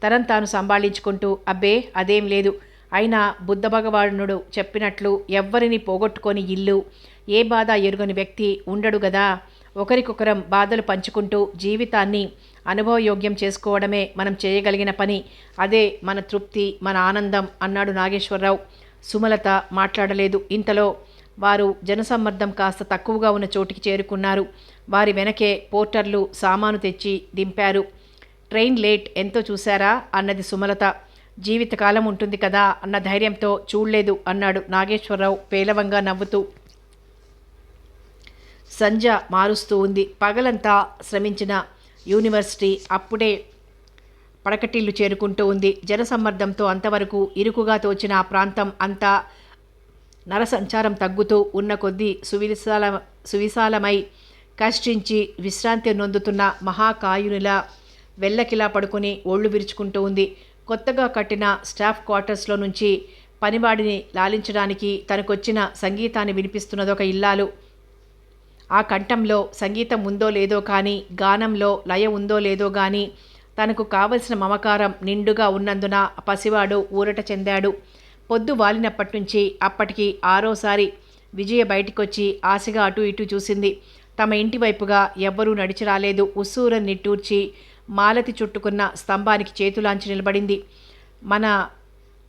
తనను తాను సంభాళించుకుంటూ, అబ్బే అదేం లేదు. అయినా బుద్ధ భగవానుడు చెప్పినట్లు ఎవ్వరిని పోగొట్టుకొని ఇల్లు, ఏ బాధ ఎరుగని వ్యక్తి ఉండడు గదా. ఒకరికొకరం బాధలు పంచుకుంటూ జీవితాన్ని అనుభవయోగ్యం చేసుకోవడమే మనం చేయగలిగిన పని. అదే మన తృప్తి, మన ఆనందం అన్నాడు నాగేశ్వరరావు. సుమలత మాట్లాడలేదు. ఇంతలో వారు జనసమ్మర్దం కాస్త తక్కువగా ఉన్న చోటికి చేరుకున్నారు. వారి వెనకే పోర్టర్లు సామాను తెచ్చి దింపారు. ట్రైన్ లేట్ ఎంతో చూశారా అన్నది సుమలత. జీవితకాలం ఉంటుంది కదా అన్న ధైర్యంతో చూడలేదు అన్నాడు నాగేశ్వరరావు పేలవంగా నవ్వుతూ. సంజ మారుస్తూ ఉంది. పగలంతా శ్రమించిన యూనివర్సిటీ అప్పుడే పడకటిల్లు చేరుకుంటూ ఉంది. జనసమ్మర్దంతో అంతవరకు ఇరుకుగా తోచిన ఆ ప్రాంతం అంతా నరసంచారం తగ్గుతూ ఉన్న కొద్దీ సువిశాలమై కష్టించి విశ్రాంతి నొందుతున్న మహాకాయునిలా వెల్లకిలా పడుకొని ఒళ్ళు విరుచుకుంటూ ఉంది. కొత్తగా కట్టిన స్టాఫ్ క్వార్టర్స్లో నుంచి పనివాడిని లాలించడానికి తనకొచ్చిన సంగీతాన్ని వినిపిస్తున్నదొక ఇల్లాలు. ఆ కంఠంలో సంగీతం ఉందో లేదో కానీ, గానంలో లయ ఉందో లేదో కానీ తనకు కావలసిన మమకారం నిండుగా ఉన్నందున పసివాడు ఊరట చెందాడు. పొద్దు వాలినప్పటి నుంచి అప్పటికి 6వసారి విజయ బయటికొచ్చి ఆశగా అటు ఇటు చూసింది. తమ ఇంటి వైపుగా ఎవ్వరూ నడిచి రాలేదు. ఉస్సూరని నిట్టూర్చి మాలతి చుట్టుకున్న స్తంభానికి చేతులాంచి నిలబడింది.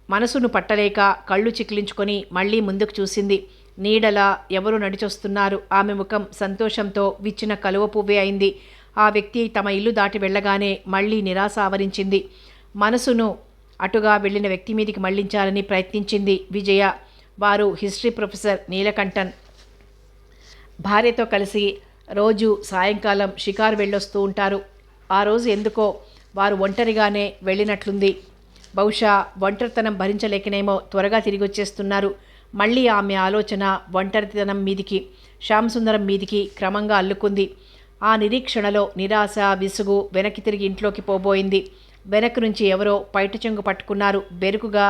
మనసును పట్టలేక కళ్ళు చికిలించుకొని మళ్ళీ ముందుకు చూసింది. నీడలా ఎవరు నడిచొస్తున్నారు. ఆమె ముఖం సంతోషంతో విచ్చిన కలువ పువ్వే అయింది. ఆ వ్యక్తి తమ ఇల్లు దాటి వెళ్ళగానే మళ్ళీ నిరాశ ఆవరించింది. మనసును అటుగా వెళ్ళిన వ్యక్తి మీదికి మళ్లించాలని ప్రయత్నించింది విజయ. వారు హిస్టరీ ప్రొఫెసర్ నీలకంఠన్. భార్యతో కలిసి రోజు సాయంకాలం షికారు వెళ్ళొస్తూ ఉంటారు. ఆ రోజు ఎందుకో వారు ఒంటరిగానే వెళ్ళినట్లుంది. బహుశా ఒంటరితనం భరించలేకనేమో త్వరగా తిరిగి వచ్చేస్తున్నారు. మళ్ళీ ఆమె ఆలోచన ఒంటరితనం మీదికి, శ్యామసుందరం మీదికి క్రమంగా అల్లుకుంది. ఆ నిరీక్షణలో నిరాశ, విసుగు వెనక్కి తిరిగి ఇంట్లోకి పోబోయింది. వెనక్కు నుంచి ఎవరో పైట చెంగు పట్టుకున్నారు. బెరుకుగా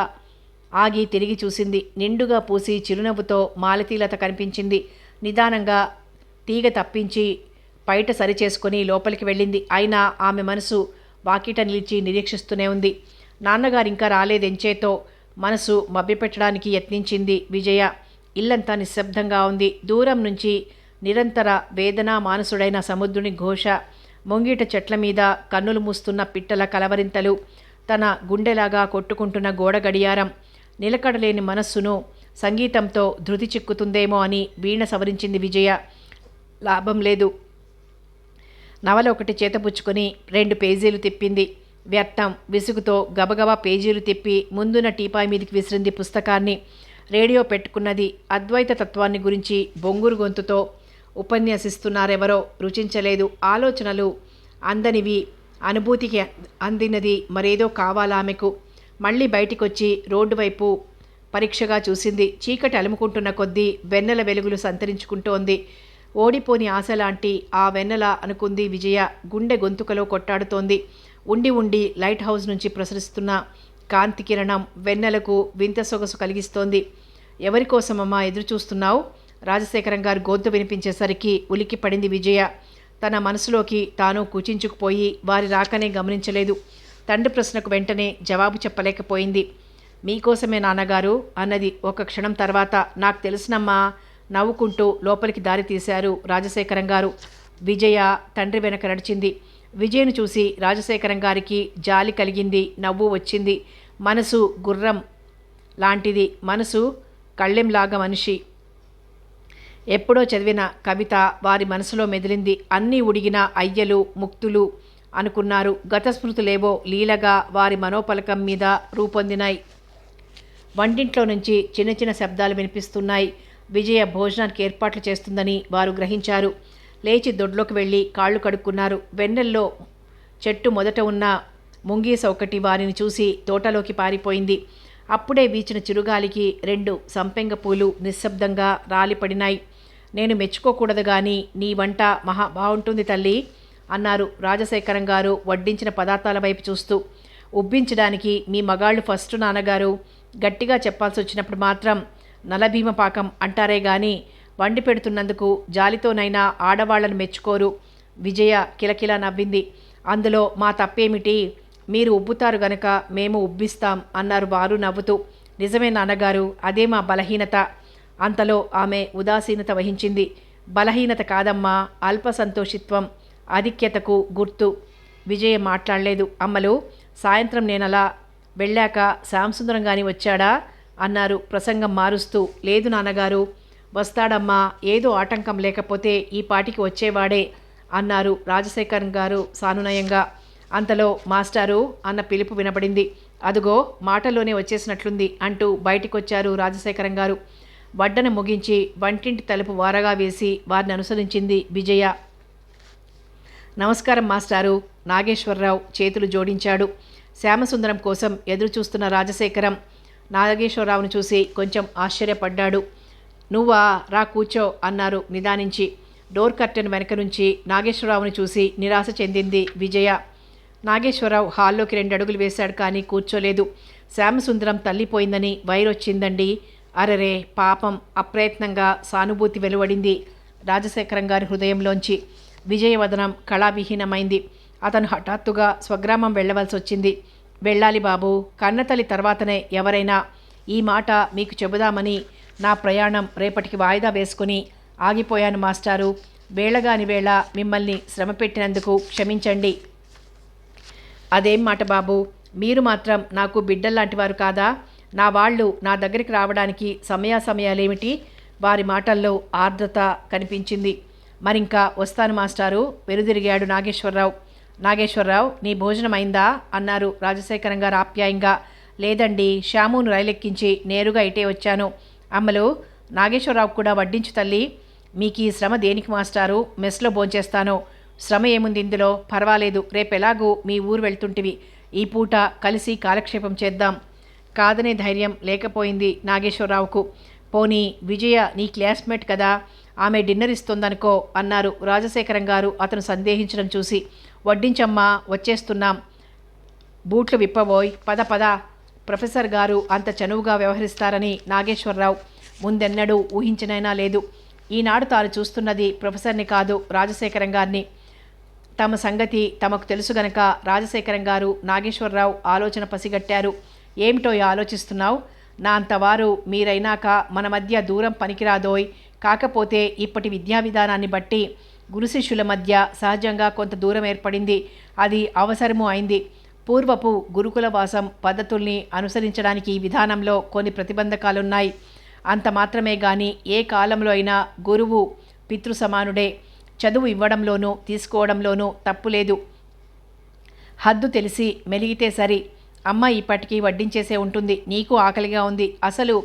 ఆగి తిరిగి చూసింది. నిండుగా పూసి చిరునవ్వుతో మాలతీలత కనిపించింది. నిదానంగా తీగ తప్పించి పైట సరిచేసుకొని లోపలికి వెళ్ళింది. అయినా ఆమె మనసు వాకిట నిలిచి నిరీక్షిస్తూనే ఉంది. నాన్నగారు ఇంకా రాలేదెంచేతో మనసు మభ్యపెట్టడానికి యత్నించింది విజయ. ఇల్లంతా నిశ్శబ్దంగా ఉంది. దూరం నుంచి నిరంతర వేదనా మానసుడైన సముద్రుని ఘోష, ముంగిట చెట్ల మీద కన్నులు మూస్తున్న పిట్టల కలవరింతలు, తన గుండెలాగా కొట్టుకుంటున్న గోడ గడియారం, నిలకడలేని మనస్సును సంగీతంతో ధృతి చిక్కుతుందేమో అని వీణ సవరించింది విజయ. లాభం లేదు. నవల ఒకటి చేతపుచ్చుకొని 2 పేజీలు తిప్పింది. వ్యర్థం. విసుగుతో గబగబా పేజీలు తిప్పి ముందున్న టీపాయ్ మీదికి విసిరింది పుస్తకాన్ని. రేడియో పెట్టుకున్నది. అద్వైత తత్వాన్ని గురించి బొంగురు గొంతుతో ఉపన్యసిస్తున్నారెవరో. రుచించలేదు. ఆలోచనలు అందనివి, అనుభూతికి అందినది మరేదో కావాలామెకు. మళ్ళీ బయటికొచ్చి రోడ్డు వైపు పరీక్షగా చూసింది. చీకటి అలుముకుంటున్న కొద్దీ వెన్నెల వెలుగులు సంతరించుకుంటోంది. ఓడిపోని ఆశలాంటి ఆ వెన్నెల అనుకుంది విజయ. గుండె గొంతుకలో కొట్టాడుతోంది. ఉండి ఉండి లైట్ హౌస్ నుంచి ప్రసరిస్తున్న కాంతి కిరణం వెన్నెలకు వింత సొగసు కలిగిస్తోంది. ఎవరికోసమమ్మా ఎదురు చూస్తున్నావు? రాజశేఖరం గారు గొంతు వినిపించేసరికి ఉలిక్కి పడింది విజయ. తన మనసులోకి తాను కుచించుకుపోయి వారి రాకనే గమనించలేదు. తండ్రి ప్రశ్నకు వెంటనే జవాబు చెప్పలేకపోయింది. మీకోసమే నాన్నగారు అన్నది ఒక క్షణం తర్వాత. నాకు తెలుసునమ్మా. నవ్వుకుంటూ లోపలికి దారి తీశారు రాజశేఖరం గారు. విజయ తండ్రి వెనక నడిచింది. విజయను చూసి రాజశేఖరం గారికి జాలి కలిగింది. నవ్వు వచ్చింది. మనసు గుర్రం లాంటిది. మనసు కళ్ళెంలాగా మనిషి. ఎప్పుడో చదివిన కవిత వారి మనసులో మెదిలింది. అన్నీ ఉడిగిన అయ్యలు ముక్తులు అనుకున్నారు. గత స్మృతులేవో లీలగా వారి మనోపలకం మీద రూపొందినాయి. వంటింట్లో నుంచి చిన్న చిన్న శబ్దాలు వినిపిస్తున్నాయి. విజయ భోజనానికి ఏర్పాట్లు చేస్తుందని వారు గ్రహించారు. లేచి దొడ్లోకి వెళ్ళి కాళ్ళు కడుక్కున్నారు. వెన్నెల్లో చెట్టు మొదట ఉన్న ముంగీస ఒకటి వారిని చూసి తోటలోకి పారిపోయింది. అప్పుడే వీచిన చిరుగాలికి 2 సంపెంగ పూలు నిశ్శబ్దంగా రాలిపడినాయి. నేను మెచ్చుకోకూడదు గాని నీ వంట మహా బాగుంటుంది తల్లి అన్నారు రాజశేఖరం గారు వడ్డించిన పదార్థాల వైపు చూస్తూ. ఉబ్బించడానికి మీ మగాళ్ళు ఫస్ట్ నాన్నగారు. గట్టిగా చెప్పాల్సి వచ్చినప్పుడు మాత్రం నలభీమ పాకం అంటారే గాని వండి పెడుతున్నందుకు జాలితోనైనా ఆడవాళ్లను మెచ్చుకోరు. విజయ కిలకిలా నవ్వింది. అందులో మా తప్పేమిటి? మీరు ఉబ్బుతారు గనక మేము ఉబ్బిస్తాం అన్నారు వారు నవ్వుతూ. నిజమే నాన్నగారు, అదే మా బలహీనత. అంతలో ఆమె ఉదాసీనత వహించింది. బలహీనత కాదమ్మా, అల్ప సంతోషిత్వం, ఆధిక్యతకు గుర్తు. విజయ మాట్లాడలేదు. అమ్మలు, సాయంత్రం నేనలా వెళ్ళాక శ్యామసుందరం గాని వచ్చాడా అన్నారు ప్రసంగం మారుస్తూ. లేదు నాన్నగారు. వస్తాడమ్మా, ఏదో ఆటంకం లేకపోతే ఈ పాటికి వచ్చేవాడే అన్నారు రాజశేఖరం గారు సానునయంగా. అంతలో మాస్టారు అన్న పిలుపు వినపడింది. అదుగో మాటలోనే వచ్చేసినట్లుంది అంటూ బయటికొచ్చారు రాజశేఖరం గారు. వడ్డన ముగించి వంటింటి తలుపు వారగా వేసి వారిని అనుసరించింది విజయ. నమస్కారం మాస్టారు. నాగేశ్వరరావు చేతులు జోడించాడు. శ్యామసుందరం కోసం ఎదురు చూస్తున్న రాజశేఖరం నాగేశ్వరరావును చూసి కొంచెం ఆశ్చర్యపడ్డాడు. నువ్వా, రా కూర్చో అన్నారు నిదానించి. డోర్ కర్టెన్ వెనక నుంచి నాగేశ్వరరావుని చూసి నిరాశ చెందింది విజయ. నాగేశ్వరరావు హాల్లోకి 2 అడుగులు వేశాడు కానీ కూర్చోలేదు. శ్యామసుందరం తల్లిపోయిందని వైరొచ్చిందండి. అరరే పాపం. అప్రయత్నంగా సానుభూతి వెలువడింది రాజశేఖరం గారి హృదయంలోంచి. విజయవదనం కళావిహీనమైంది. అతను హఠాత్తుగా స్వగ్రామం వెళ్ళవలసి వచ్చింది. వెళ్ళాలి బాబు, కన్నతల్లి తర్వాతనే ఎవరైనా. ఈ మాట మీకు చెబుదామని నా ప్రయాణం రేపటికి వాయిదా వేసుకుని ఆగిపోయాను మాస్టారు. వేళగాని వేళ మిమ్మల్ని శ్రమ పెట్టినందుకు క్షమించండి. అదేం మాట బాబు, మీరు మాత్రం నాకు బిడ్డల్లాంటి వారు కాదా? నా వాళ్ళు నా దగ్గరికి రావడానికి సమయాలేమిటి? వారి మాటల్లో ఆర్ద్రత కనిపించింది. మరింకా వస్తాను మాస్టారు వెనుదిరిగాడు నాగేశ్వరరావు. నాగేశ్వరరావు, నీ భోజనం అయిందా అన్నారు రాజశేఖరం గారు ఆప్యాయంగా. లేదండి, శ్యామును రైలెక్కించి నేరుగా ఇటే వచ్చాను. అమ్మలు, నాగేశ్వరరావు కూడా వడ్డించు తల్లి. మీకు ఈ శ్రమ దేనికి మాస్టారు? మెస్లో భోంచేస్తాను. శ్రమ ఏముంది ఇందులో? పర్వాలేదు, రేపెలాగూ మీ ఊరు వెళ్తుంటివి. ఈ పూట కలిసి కాలక్షేపం చేద్దాం. కాదనే ధైర్యం లేకపోయింది నాగేశ్వరరావుకు. పోనీ విజయ నీ క్లాస్మేట్ కదా, ఆమె డిన్నర్ ఇస్తుందనుకో అన్నారు రాజశేఖరం గారు అతను సందేహించడం చూసి. వడ్డించమ్మా, వచ్చేస్తున్నాం. బూట్లు విప్పబోయ్, పద పద. ప్రొఫెసర్ గారు అంత చనువుగా వ్యవహరిస్తారని నాగేశ్వరరావు ముందెన్నడూ ఊహించనైనా లేదు. ఈనాడు తాను చూస్తున్నది ప్రొఫెసర్ని కాదు, రాజశేఖరం గారిని. తమ సంగతి తమకు తెలుసు గనక రాజశేఖరం గారు నాగేశ్వరరావు ఆలోచన పసిగట్టారు. ఏమిటో ఆలోచిస్తున్నావు? నా అంతవారు మీరైనాక మన మధ్య దూరం పనికిరాదోయ్. కాకపోతే ఇప్పటి విద్యా విధానాన్ని బట్టి గురు శిష్యుల మధ్య సహజంగా కొంత దూరం ఏర్పడింది. అది అవసరమూ అయింది. పూర్వపు గురుకుల వాసం పద్ధతుల్ని అనుసరించడానికి ఈ విధానంలో కొన్ని ప్రతిబంధకాలున్నాయి. అంత మాత్రమే గాని ఏ కాలంలో అయినా గురువు పితృ సమానుడే. చదువు ఇవ్వడంలోనూ తీసుకోవడంలోనూ తప్పులేదు. హద్దు తెలిసి మెలిగితే సరి. అమ్మ ఇప్పటికీ వడ్డించేసే ఉంటుంది. నీకు ఆకలిగా ఉంది. అసలు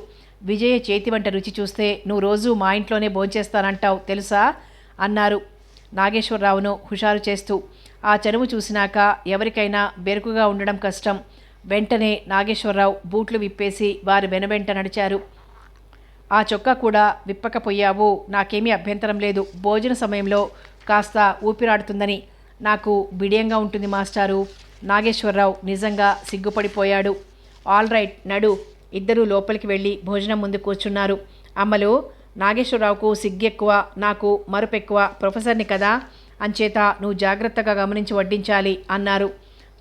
విజయ చేతి వంట రుచి చూస్తే నువ్వు రోజు మా ఇంట్లోనే భోంచేస్తానంటావు తెలుసా అన్నారు నాగేశ్వరరావును హుషారు చేస్తూ. ఆ చనువు చూసినాక ఎవరికైనా బెరుకుగా ఉండడం కష్టం. వెంటనే నాగేశ్వరరావు బూట్లు విప్పేసి వారి వెనువెంట నడిచారు. ఆ చొక్కా కూడా విప్పకపోయావు, నాకేమీ అభ్యంతరం లేదు. భోజన సమయంలో కాస్త ఊపిరాడుతుందని నాకు బిడియంగా ఉంటుంది మాస్టారు. నాగేశ్వరరావు నిజంగా సిగ్గుపడిపోయాడు. ఆల్ రైట్ నడు. ఇద్దరూ లోపలికి వెళ్ళి భోజనం ముందు కూర్చున్నారు. అమ్మలు, నాగేశ్వరరావుకు సిగ్గెక్కువ, నాకు మరుపెక్కువ. ప్రొఫెసర్ని కదా, అంచేత నువ్వు జాగ్రత్తగా గమనించి వడ్డించాలి అన్నారు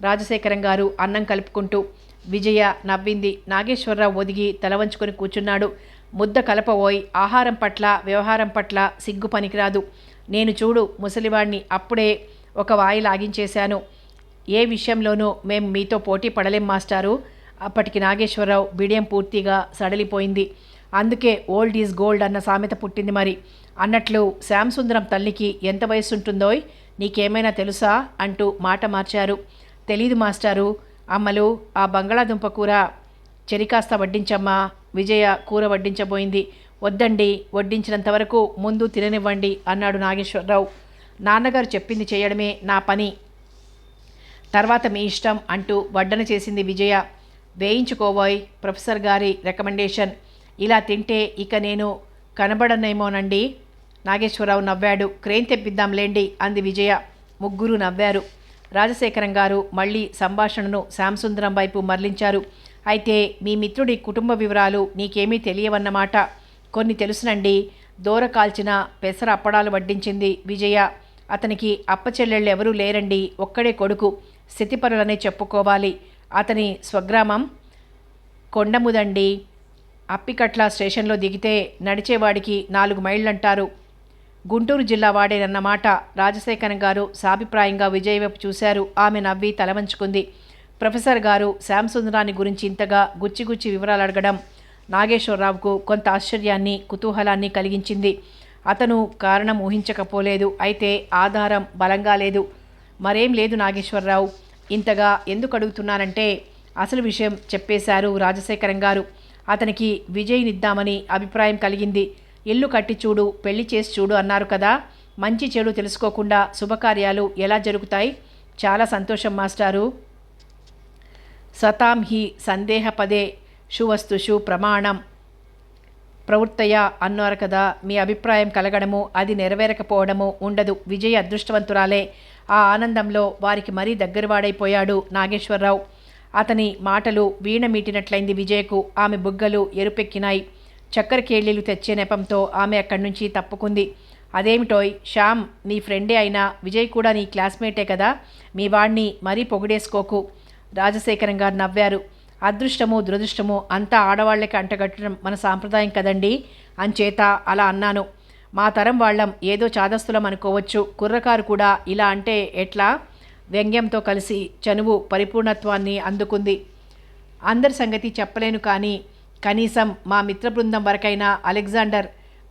రాజశేఖరం గారు అన్నం కలుపుకుంటూ. విజయ నవ్వింది. నాగేశ్వరరావు ఒదిగి తల వంచుకొని కూర్చున్నాడు. ముద్ద కలపబోయి ఆహారం పట్ల వ్యవహారం పట్ల సిగ్గు పనికిరాదు. నేను చూడు ముసలివాణ్ణి అప్పుడే ఒక వాయి లాగించేశాను. ఏ విషయంలోనూ మేం మీతో పోటీ పడలేం మాస్టారు. అప్పటికి నాగేశ్వరరావు బిడియం పూర్తిగా సడలిపోయింది. అందుకే ఓల్డ్ ఈజ్ గోల్డ్ అన్న సామెత పుట్టింది మరి. అన్నట్లు శ్యాంసుందరం తల్లికి ఎంత వయసు ఉంటుందోయ్, నీకేమైనా తెలుసా అంటూ మాట మార్చారు. తెలీదు మాస్టారు. అమ్మలు, ఆ బంగాళాదుంప కూర చెరికాస్త వడ్డించమ్మా. విజయ కూర వడ్డించబోయింది. వద్దండి, వడ్డించినంతవరకు ముందు తిననివ్వండి అన్నాడు నాగేశ్వరరావు. నాన్నగారు చెప్పింది చేయడమే నా పని, తర్వాత మీ ఇష్టం అంటూ వడ్డన చేసింది విజయ. వేయించుకోబోయ్, ప్రొఫెసర్ గారి రికమెండేషన్. ఇలా తింటే ఇక నేను కనబడనేమోనండి. నాగేశ్వరరావు నవ్వాడు. క్రేన్ తెప్పిద్దాంలేండి అంది విజయ. ముగ్గురు నవ్వారు. రాజశేఖరం గారు మళ్ళీ సంభాషణను శ్యాంసుందరం వైపు మరలించారు. అయితే మీ మిత్రుడి కుటుంబ వివరాలు నీకేమీ తెలియవన్నమాట. కొన్ని తెలుసునండి. దూర కాల్చిన పెసర అప్పడాలు వడ్డించింది విజయ. అతనికి అప్పచెల్లెళ్ళు ఎవరూ లేరండి. ఒక్కడే కొడుకు. స్థితిపరులనే చెప్పుకోవాలి. అతని స్వగ్రామం కొండముదండి. అప్పికట్ల స్టేషన్లో దిగితే నడిచేవాడికి 4 మైళ్ళంటారు. గుంటూరు జిల్లా వాడేనన్నమాట. రాజశేఖరం గారు సాభిప్రాయంగా విజయ వైపు చూశారు. ఆమె నవ్వి తలవంచుకుంది. ప్రొఫెసర్ గారు శ్యాంసుందరాన్ని గురించి ఇంతగా గుచ్చిగుచ్చి వివరాలు అడగడం నాగేశ్వరరావుకు కొంత ఆశ్చర్యాన్ని కుతూహలాన్ని కలిగించింది. అతను కారణం ఊహించకపోలేదు. అయితే ఆధారం బలంగా లేదు. మరేం లేదు నాగేశ్వరరావు. ఇంతగా ఎందుకు అడుగుతున్నానంటే అసలు విషయం చెప్పేశారు రాజశేఖరం గారు. అతనికి విజయ్నిద్దామని అభిప్రాయం కలిగింది. ఇల్లు కట్టి చూడు, పెళ్లి చేసి చూడు అన్నారు కదా. మంచి చెడు తెలుసుకోకుండా శుభకార్యాలు ఎలా జరుగుతాయి? చాలా సంతోషం మాస్టారు. సతాం హి సందేహపదే షువస్తుషు ప్రమాణం ప్రవృత్తయ అన్నారు కదా. మీ అభిప్రాయం కలగడము, అది నెరవేరకపోవడము ఉండదు. విజయ్ అదృష్టవంతురాలే. ఆ ఆనందంలో వారికి మరీ దగ్గరవాడైపోయాడు నాగేశ్వరరావు. అతని మాటలు వీణ మీటినట్లయింది విజయకు. ఆమె బుగ్గలు ఎరుపెక్కినాయి. చక్కెర కేళీలు తెచ్చే నెపంతో ఆమె అక్కడి నుంచి తప్పుకుంది. అదేమిటోయ్ శ్యామ్, నీ ఫ్రెండే అయినా విజయ్ కూడా నీ క్లాస్మేటే కదా. మీ వాణ్ణి మరీ పొగిడేసుకోకు. రాజశేఖరం గారు నవ్వారు. అదృష్టము దురదృష్టము అంతా ఆడవాళ్లకి అంటగట్టడం మన సాంప్రదాయం కదండి. అంచేత అలా అన్నాను. మా తరం వాళ్ళం ఏదో చాదస్తులం అనుకోవచ్చు. కుర్రకారు కూడా ఇలా అంటే ఎట్లా? వ్యంగ్యంతో కలిసి చనువు పరిపూర్ణత్వాన్ని అందుకుంది. అందరి సంగతి చెప్పలేను కానీ కనీసం మా మిత్ర బృందం వరకైనా అలెగ్జాండర్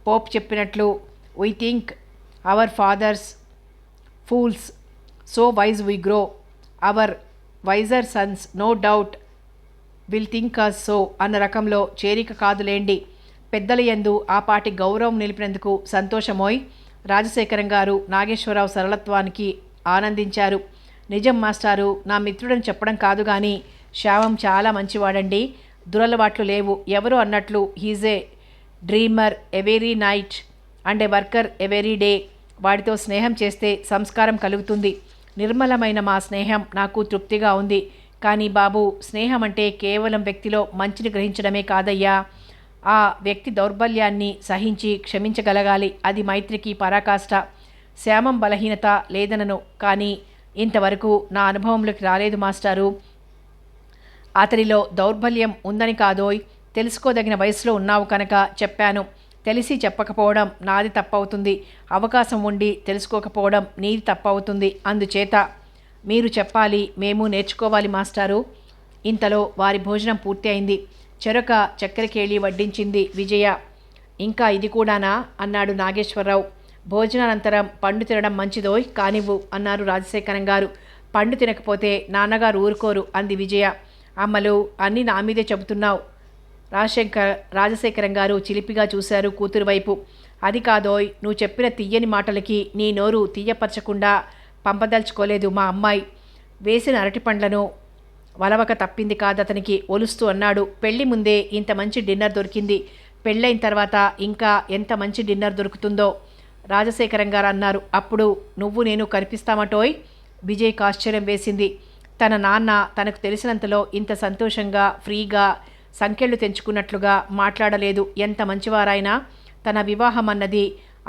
పోప్ చెప్పినట్లు we think our fathers fools, so wise we grow. Our wiser sons no doubt will think us so అన్న రకంలో చేరిక కాదులేండి. పెద్దల యందు ఆ పాటి గౌరవం నిలిపినందుకు సంతోషమోయ్. రాజశేఖరం గారు నాగేశ్వరరావు సరళత్వానికి ఆనందించారు. నిజం మాస్టారు, నా మిత్రుడని చెప్పడం కాదు కానీ శ్యామం చాలా మంచివాడండి. దురలవాట్లు లేవు. ఎవరు అన్నట్లు he's a dreamer every night and a worker every day. వాడితో స్నేహం చేస్తే సంస్కారం కలుగుతుంది. నిర్మలమైన మా స్నేహం నాకు తృప్తిగా ఉంది. కానీ బాబు, స్నేహం అంటే కేవలం వ్యక్తిలో మంచిని గ్రహించడమే కాదయ్యా. ఆ వ్యక్తి దౌర్బల్యాన్ని సహించి క్షమించగలగాలి. అది మైత్రికి పరాకాష్ట. శ్యామం బలహీనత లేదనను, కానీ ఇంతవరకు నా అనుభవంలోకి రాలేదు మాస్టారు. అతనిలో దౌర్బల్యం ఉందని కాదోయ్. తెలుసుకోదగిన వయసులో ఉన్నావు కనుక చెప్పాను. తెలిసి చెప్పకపోవడం నాది తప్పవుతుంది. అవకాశం ఉండి తెలుసుకోకపోవడం నీది తప్పవుతుంది. అందుచేత మీరు చెప్పాలి, మేము నేర్చుకోవాలి మాస్టారు. ఇంతలో వారి భోజనం పూర్తి అయింది. చెరొక చక్కెరకేళి వడ్డించింది విజయ. ఇంకా ఇది కూడానా అన్నాడు నాగేశ్వరరావు. భోజనానంతరం పండు తినడం మంచిదోయ్ కానివ్వు అన్నారు రాజశేఖరం గారు. పండు తినకపోతే నాన్నగారు ఊరుకోరు అంది విజయ. అమ్మలు అన్నీ నా మీదే చెబుతున్నావు. రాజశేఖరం గారు చిలిపిగా చూశారు కూతురు వైపు. అది కాదోయ్, నువ్వు చెప్పిన తీయని మాటలకి నీ నోరు తీయపరచకుండా పంపదలుచుకోలేదు మా అమ్మాయి. వేసిన అరటిపండ్లను వలవక తప్పింది కాదతనికి ఒలుస్తూ అన్నాడు. పెళ్లి ముందే ఇంత మంచి డిన్నర్ దొరికింది, పెళ్ళైన తర్వాత ఇంకా ఎంత మంచి డిన్నర్ దొరుకుతుందో రాజశేఖరం గారు అన్నారు. అప్పుడు నువ్వు నేను కనిపిస్తామటోయ్. విజయ్కి ఆశ్చర్యం వేసింది. తన నాన్న తనకు తెలిసినంతలో ఇంత సంతోషంగా ఫ్రీగా సంకెళ్ళు తెంచుకున్నట్లుగా మాట్లాడలేదు. ఎంత మంచివారైనా తన వివాహం అన్నది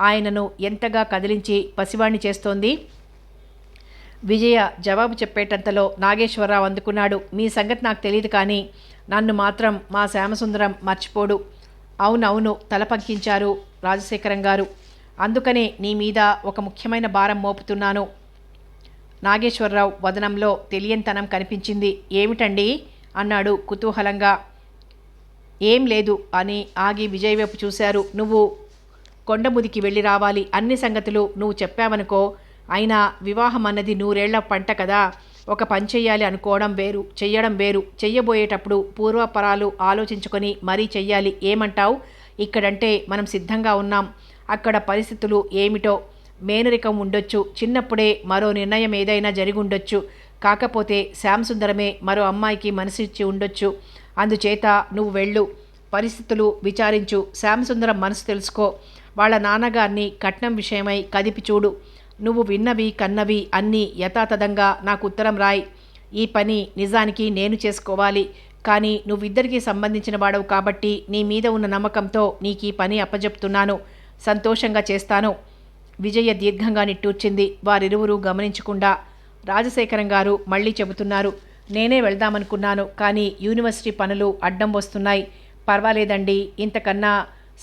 ఆయనను ఎంతగా కదిలించి పసివాణ్ణి చేస్తోంది. విజయ జవాబు చెప్పేటంతలో నాగేశ్వరరావు అందుకున్నాడు. మీ సంగతి నాకు తెలియదు, కానీ నన్ను మాత్రం మా శ్యామసుందరం మర్చిపోడు. అవునవును తల పంకించారు రాజశేఖరం గారు. అందుకనే నీ మీద ఒక ముఖ్యమైన భారం మోపుతున్నాను. నాగేశ్వరరావు వదనంలో తెలియంతనం కనిపించింది. ఏమిటండి అన్నాడు కుతూహలంగా. ఏం లేదు అని ఆగి విజయ్ వైపు చూశారు. నువ్వు కొండముదికి వెళ్ళి రావాలి. అన్ని సంగతులు నువ్వు చెప్పావనుకో. అయినా వివాహం అన్నది 100 ఏళ్ల పంట కదా. ఒక పని చెయ్యాలి అనుకోవడం వేరు, చెయ్యడం వేరు. చెయ్యబోయేటప్పుడు పూర్వపరాలు ఆలోచించుకొని మరీ చెయ్యాలి. ఏమంటావు? ఇక్కడంటే మనం సిద్ధంగా ఉన్నాం, అక్కడ పరిస్థితులు ఏమిటో. మేనరికం ఉండొచ్చు, చిన్నప్పుడే మరో నిర్ణయం ఏదైనా జరిగి ఉండొచ్చు. కాకపోతే శ్యామసుందరమే మరో అమ్మాయికి మనసిచ్చి ఉండొచ్చు. అందుచేత నువ్వు వెళ్ళు, పరిస్థితులు విచారించు, శ్యామసుందరం మనసు తెలుసుకో. వాళ్ళ నాన్నగారిని కట్నం విషయమై కదిపి చూడు. నువ్వు విన్నవి కన్నవి అన్నీ యథాతథంగా నాకు ఉత్తరం రాయి. ఈ పని నిజానికి నేను చేసుకోవాలి, కానీ నువ్విద్దరికీ సంబంధించిన వాడవు కాబట్టి నీ మీద ఉన్న నమ్మకంతో నీకు ఈ పని అప్పజెప్తున్నాను. సంతోషంగా చేస్తాను. విజయ దీర్ఘంగా నిట్టూర్చింది. వారిరువురు గమనించకుండా. రాజశేఖరం గారు మళ్ళీ చెబుతున్నారు. నేనే వెళ్దామనుకున్నాను, కానీ యూనివర్సిటీ పనులు అడ్డం వస్తున్నాయి. పర్వాలేదండి, ఇంతకన్నా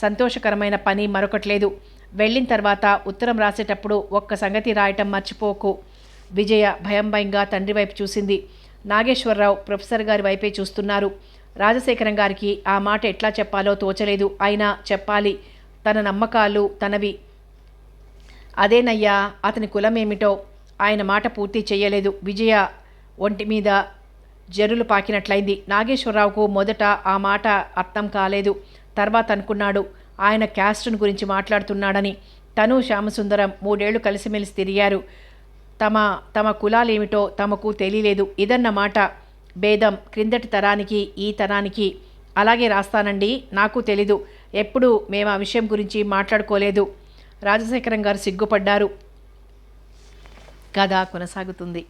సంతోషకరమైన పని మరొకట్లేదు. వెళ్ళిన తర్వాత ఉత్తరం రాసేటప్పుడు ఒక్క సంగతి రాయటం మర్చిపోకు. విజయ భయంగా తండ్రి వైపు చూసింది. నాగేశ్వరరావు ప్రొఫెసర్ గారి వైపే చూస్తున్నారు. రాజశేఖరం గారికి ఆ మాట ఎట్లా చెప్పాలో తోచలేదు. అయినా చెప్పాలి. తన నమ్మకాలు తనవి. అదేనయ్యా అతని కులమేమిటో. ఆయన మాట పూర్తి చెయ్యలేదు. విజయ ఒంటి మీద జరులు పాకినట్లయింది. నాగేశ్వరరావుకు మొదట ఆ మాట అర్థం కాలేదు. తర్వాత అనుకున్నాడు ఆయన క్యాస్ట్ను గురించి మాట్లాడుతున్నాడని. తను శ్యామసుందరం 3 ఏళ్లు కలిసిమెలిసి తిరిగారు. తమ కులాలేమిటో తమకు తెలియలేదు. ఇదన్నమాట భేదం క్రిందటి తరానికి ఈ తరానికి. అలాగే రాస్తానండి, నాకు తెలీదు. ఎప్పుడు మేము ఆ విషయం గురించి మాట్లాడుకోలేదు. రాజశేఖరం గారు సిగ్గుపడ్డారు. కథ కొనసాగుతుంది.